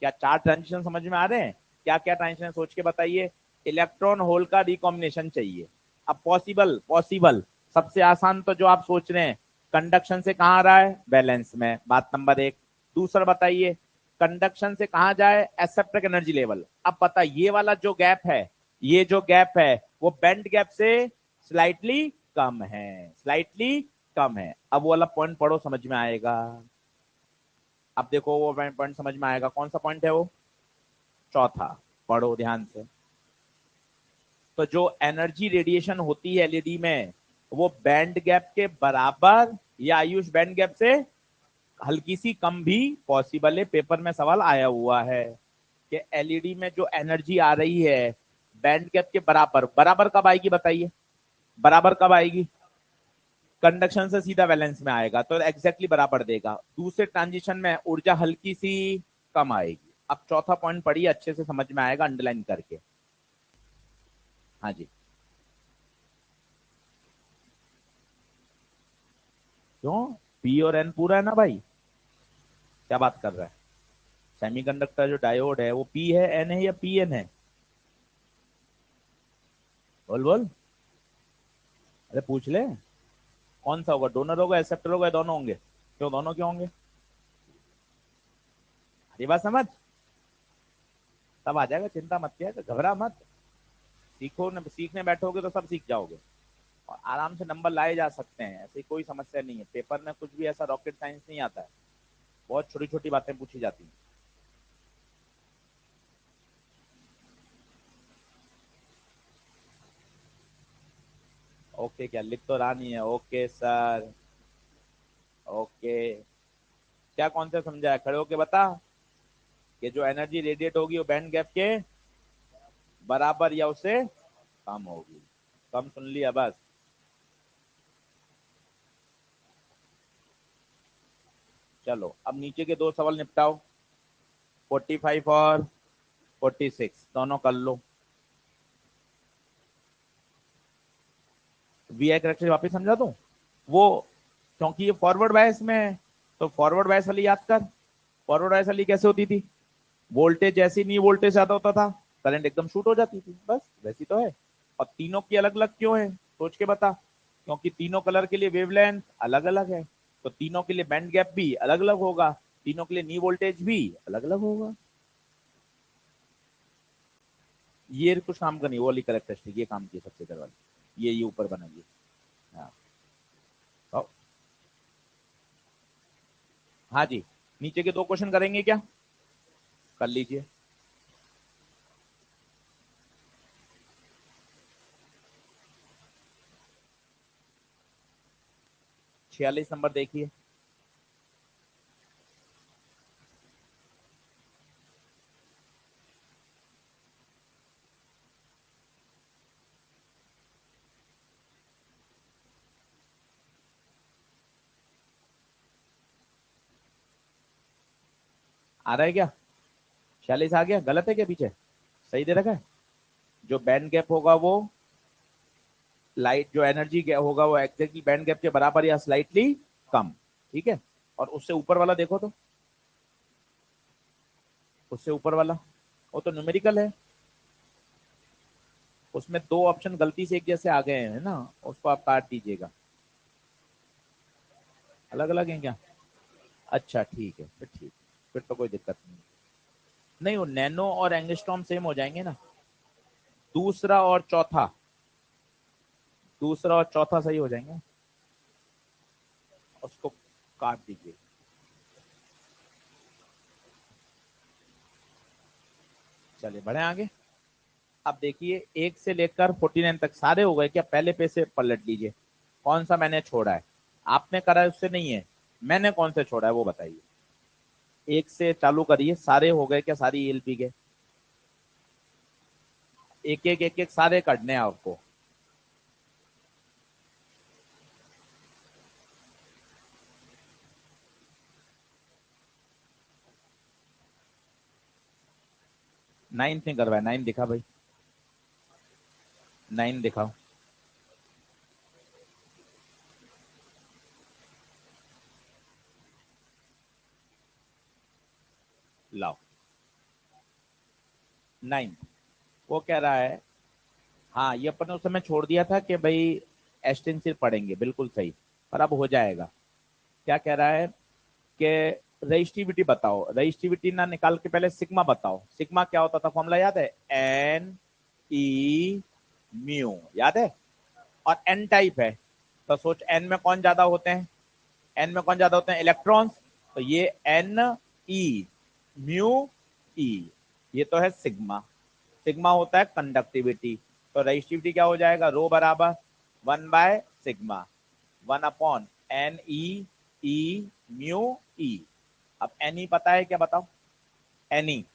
क्या 4 ट्रांजिशन समझ में आ रहे हैं? क्या क्या ट्रांजिशन सोच के बताइए। इलेक्ट्रॉन होल का रिकॉम्बिनेशन चाहिए। अब पॉसिबल, पॉसिबल सबसे आसान तो जो आप सोच रहे हैं, कंडक्शन से कहां आ रहा है? बैलेंस में, बात नंबर 1। दूसरा बताइए कंडक्शन से कहां जाए? Acceptor energy level. अब पता ये वाला जो गैप है, ये जो गैप है वो बैंड गैप से स्लाइटली कम है, स्लाइटली कम है। अब वो वाला पॉइंट पढ़ो, समझ में आएगा। अब देखो वो पॉइंट समझ में आएगा। कौन सा पॉइंट है वो? चौथा। पढ़ो ध्यान से। तो जो एनर्जी रेडिएशन होती है एलईडी में वो बैंड गैप के बराबर या आयुष बैंड गैप से हल्की सी कम भी पॉसिबल है। पेपर में सवाल आया हुआ है कि एलईडी में जो एनर्जी आ रही है बैंड गैप के बराबर, बराबर कब आएगी बताइए? बराबर कब आएगी? कंडक्शन से सीधा बैलेंस में आएगा तो एग्जैक्टली बराबर देगा। दूसरे ट्रांजिशन में ऊर्जा हल्की सी कम आएगी। अब चौथा पॉइंट पढ़िए, अच्छे से समझ में आएगा अंडरलाइन करके। हाँ जी। क्यों? पी और एन पूरा है ना भाई? क्या बात कर रहा है? सेमीकंडक्टर जो डायोड है वो पी है, एन है या पी एन है? बोल बोल। अरे पूछ ले। कौन सा होगा? डोनर होगा, एक्सेप्टर होगा, दोनों होंगे? क्यों दोनों क्यों होंगे? ये बात समझ, सब आ जाएगा, चिंता मत किया, घबरा मत। सीखो न, सीखने बैठोगे तो सब सीख जाओगे और आराम से नंबर लाए जा सकते हैं। ऐसी कोई समस्या नहीं है। पेपर में कुछ भी ऐसा रॉकेट साइंस नहीं आता है। बहुत छोटी छोटी बातें पूछी जाती हैं। ओके क्या लिख तो रहा नहीं है? Okay sir, okay. क्या कौन सा समझा है? खड़े होके बता कि जो एनर्जी रेडिएट होगी वो बैंड गैप के बराबर या उससे कम होगी। कम सुन लिया बस। चलो अब नीचे के 2 सवाल निपटाओ। 45 और 46 दोनों कर लो। वी आई करेक्टर वापिस समझा दूं वो, क्योंकि ये फॉरवर्ड बायस में है तो फॉरवर्ड बायस वाली याद कर। फॉरवर्ड बायस वाली कैसे होती थी? वोल्टेज जैसे नहीं वोल्टेज ज्यादा होता था करंट एकदम शूट हो जाती थी, बस वैसी तो है। और तीनों की अलग अलग क्यों है सोच के बता। क्योंकि तीनों कलर के लिए वेवलेंथ अलग अलग है तो तीनों के लिए बैंड गैप भी अलग अलग होगा, तीनों के लिए नी वोल्टेज भी अलग अलग होगा। ये कुछ काम का नहीं, वो वाली करेक्टरिस्टिक ये काम की सबसे इधर वाली, ये ऊपर बनाइए। हाँ। तो, हाँ जी, नीचे के 2 क्वेश्चन करेंगे क्या? कर लीजिए। 46 नंबर देखिए। आ रहा है क्या? 46 आ गया? गलत है क्या पीछे? सही दे रखा है। जो बैंड गैप होगा वो लाइट, जो एनर्जी होगा वो एग्जैक्टली बैंड गैप के बराबर या स्लाइटली कम। ठीक है। और उससे ऊपर वाला देखो तो, उससे ऊपर वाला वो तो न्यूमेरिकल है। उसमें दो ऑप्शन गलती से एक जैसे आ गए हैं ना, उसको आप काट दीजिएगा। अलग अलग हैं क्या? अच्छा ठीक है, फिर ठीक, फिर तो कोई दिक्कत नहीं। नहीं, वो नैनो और एंगस्ट्रॉम सेम हो जाएंगे ना। दूसरा और चौथा, दूसरा और चौथा सही हो जाएंगे। उसको काट दीजिए। चलिए बढ़े आगे। अब देखिए 1 से लेकर 49 तक सारे हो गए क्या? पहले पे से पलट लीजिए, कौन सा मैंने छोड़ा है। आपने करा है उससे नहीं है, मैंने कौन से छोड़ा है वो बताइए। 1 से चालू करिए, सारे हो गए क्या? सारी ईएलपी के एक एक सारे करने हैं आपको। नाइन्थ नहीं करवाया, 9 दिखा भाई, 9 दिखाओ। लाओ 9। वो कह रहा है, हाँ ये अपन ने उस समय छोड़ दिया था कि भाई एक्सटेंसिव पढ़ेंगे, बिल्कुल सही, पर अब हो जाएगा। क्या कह रहा है कि रजिस्टिविटी बताओ। रजिस्टिविटी ना निकाल के पहले सिग्मा बताओ। सिग्मा क्या होता था? फॉर्मूला याद है? एन ई म्यू, याद है? और एन टाइप है, तो सोच एन में कौन ज्यादा होते हैं? एन में कौन ज्यादा होते हैं? इलेक्ट्रॉन्स। तो ये एन ई म्यू ई, ये तो है सिग्मा। सिग्मा होता है कंडक्टिविटी। तो रजिस्टिविटी क्या हो जाएगा? रो बराबर 1/सिग्मा, 1/NE म्यू ई। अब एन ई पता है क्या? बताओ। N E,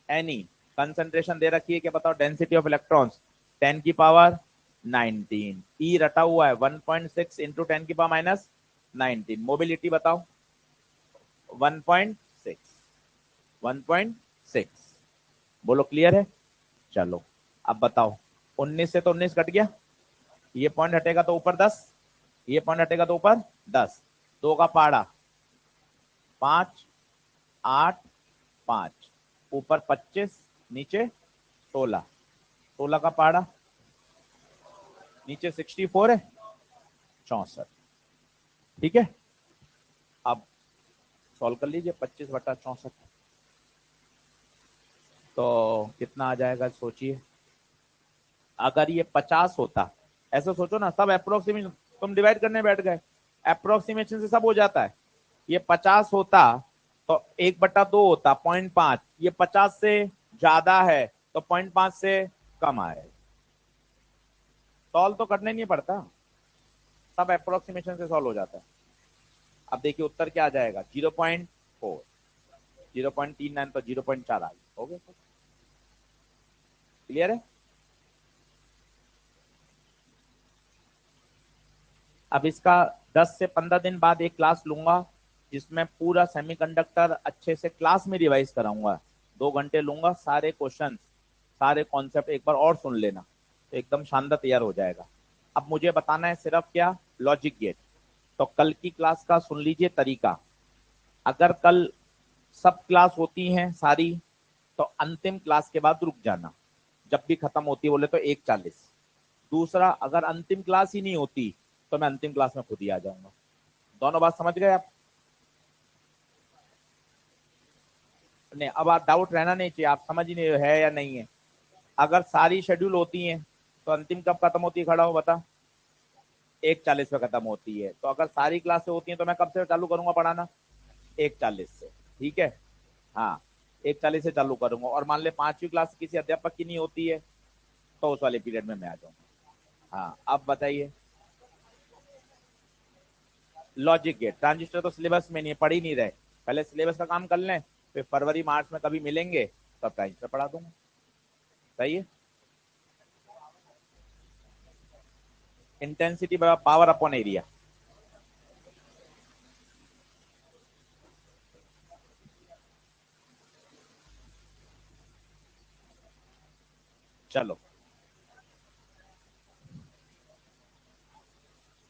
N E concentration दे रखी है क्या? बताओ। Density of electrons 10⁻19। ई रटा हुआ है 1.6 इंटू 10⁻19। मोबिलिटी बताओ। 1.6, 1.6। बोलो क्लियर है? चलो अब बताओ। 19 से तो 19 कट गया, ये पॉइंट हटेगा तो ऊपर 10, ये पॉइंट हटेगा तो ऊपर 10। दो का पहाड़ा 5, 8, 5, ऊपर 25, नीचे 16। 16 का पहाड़ा नीचे 64 है, 64। ठीक है, अब सॉल्व कर लीजिए। 25/64 तो कितना आ जाएगा सोचिए। अगर ये 50 होता, ऐसे सोचो ना, सब अप्रोक्सीमेशन, तुम डिवाइड करने बैठ गए, अप्रोक्सीमेशन से सब हो जाता है। ये 50 होता तो 1/2 होता, 0.5। ये 50 से ज्यादा है तो 0.5 से कम आए। सॉल्व तो करने नहीं पड़ता, सब अप्रोक्सीमेशन से सॉल्व हो जाता है। अब देखिए उत्तर क्या आ जाएगा? 0.4, 0.39 तो 0.4 आ गया। हो गया, क्लियर है? अब इसका 10 से 15 दिन बाद एक क्लास लूंगा जिसमें पूरा सेमीकंडक्टर अच्छे से क्लास में रिवाइज कराऊंगा। 2 घंटे लूंगा, सारे क्वेश्चन, सारे कॉन्सेप्ट एक बार और सुन लेना, तो एकदम शानदार तैयार हो जाएगा। अब मुझे बताना है सिर्फ क्या? Logic gate. तो कल की क्लास का सुन लीजिए तरीका। अगर कल सब क्लास होती हैं सारी, तो अंतिम क्लास के बाद रुक जाना, जब भी खत्म होती है बोले तो 1:40। दूसरा, अगर अंतिम क्लास ही नहीं होती तो मैं अंतिम क्लास में खुद ही आ जाऊंगा। दोनों बात समझ गए आप? नहीं, अब आप डाउट रहना नहीं चाहिए, आप समझ ही नहीं है या नहीं है। अगर सारी शेड्यूल होती हैं तो अंतिम कब खत्म होती है? खड़ा हो बता। 1:40 पे खत्म होती है, तो अगर सारी क्लासें होती हैं तो मैं कब से चालू करूंगा पढ़ाना? 1:40 से। ठीक है, हाँ, 1:40 से चालू करूंगा। और मान ले 5वीं क्लास किसी अध्यापक की नहीं होती है, तो उस वाले पीरियड में मैं आ जाऊंगा। हाँ, अब बताइए। लॉजिक गेट ट्रांजिस्टर तो सिलेबस में नहीं है, पढ़ ही नहीं रहे। पहले सिलेबस का काम कर लें, फिर फरवरी मार्च में कभी मिलेंगे तब ट्रांजिस्टर पढ़ा दूंगा। सही है? Intensity power upon area. चलो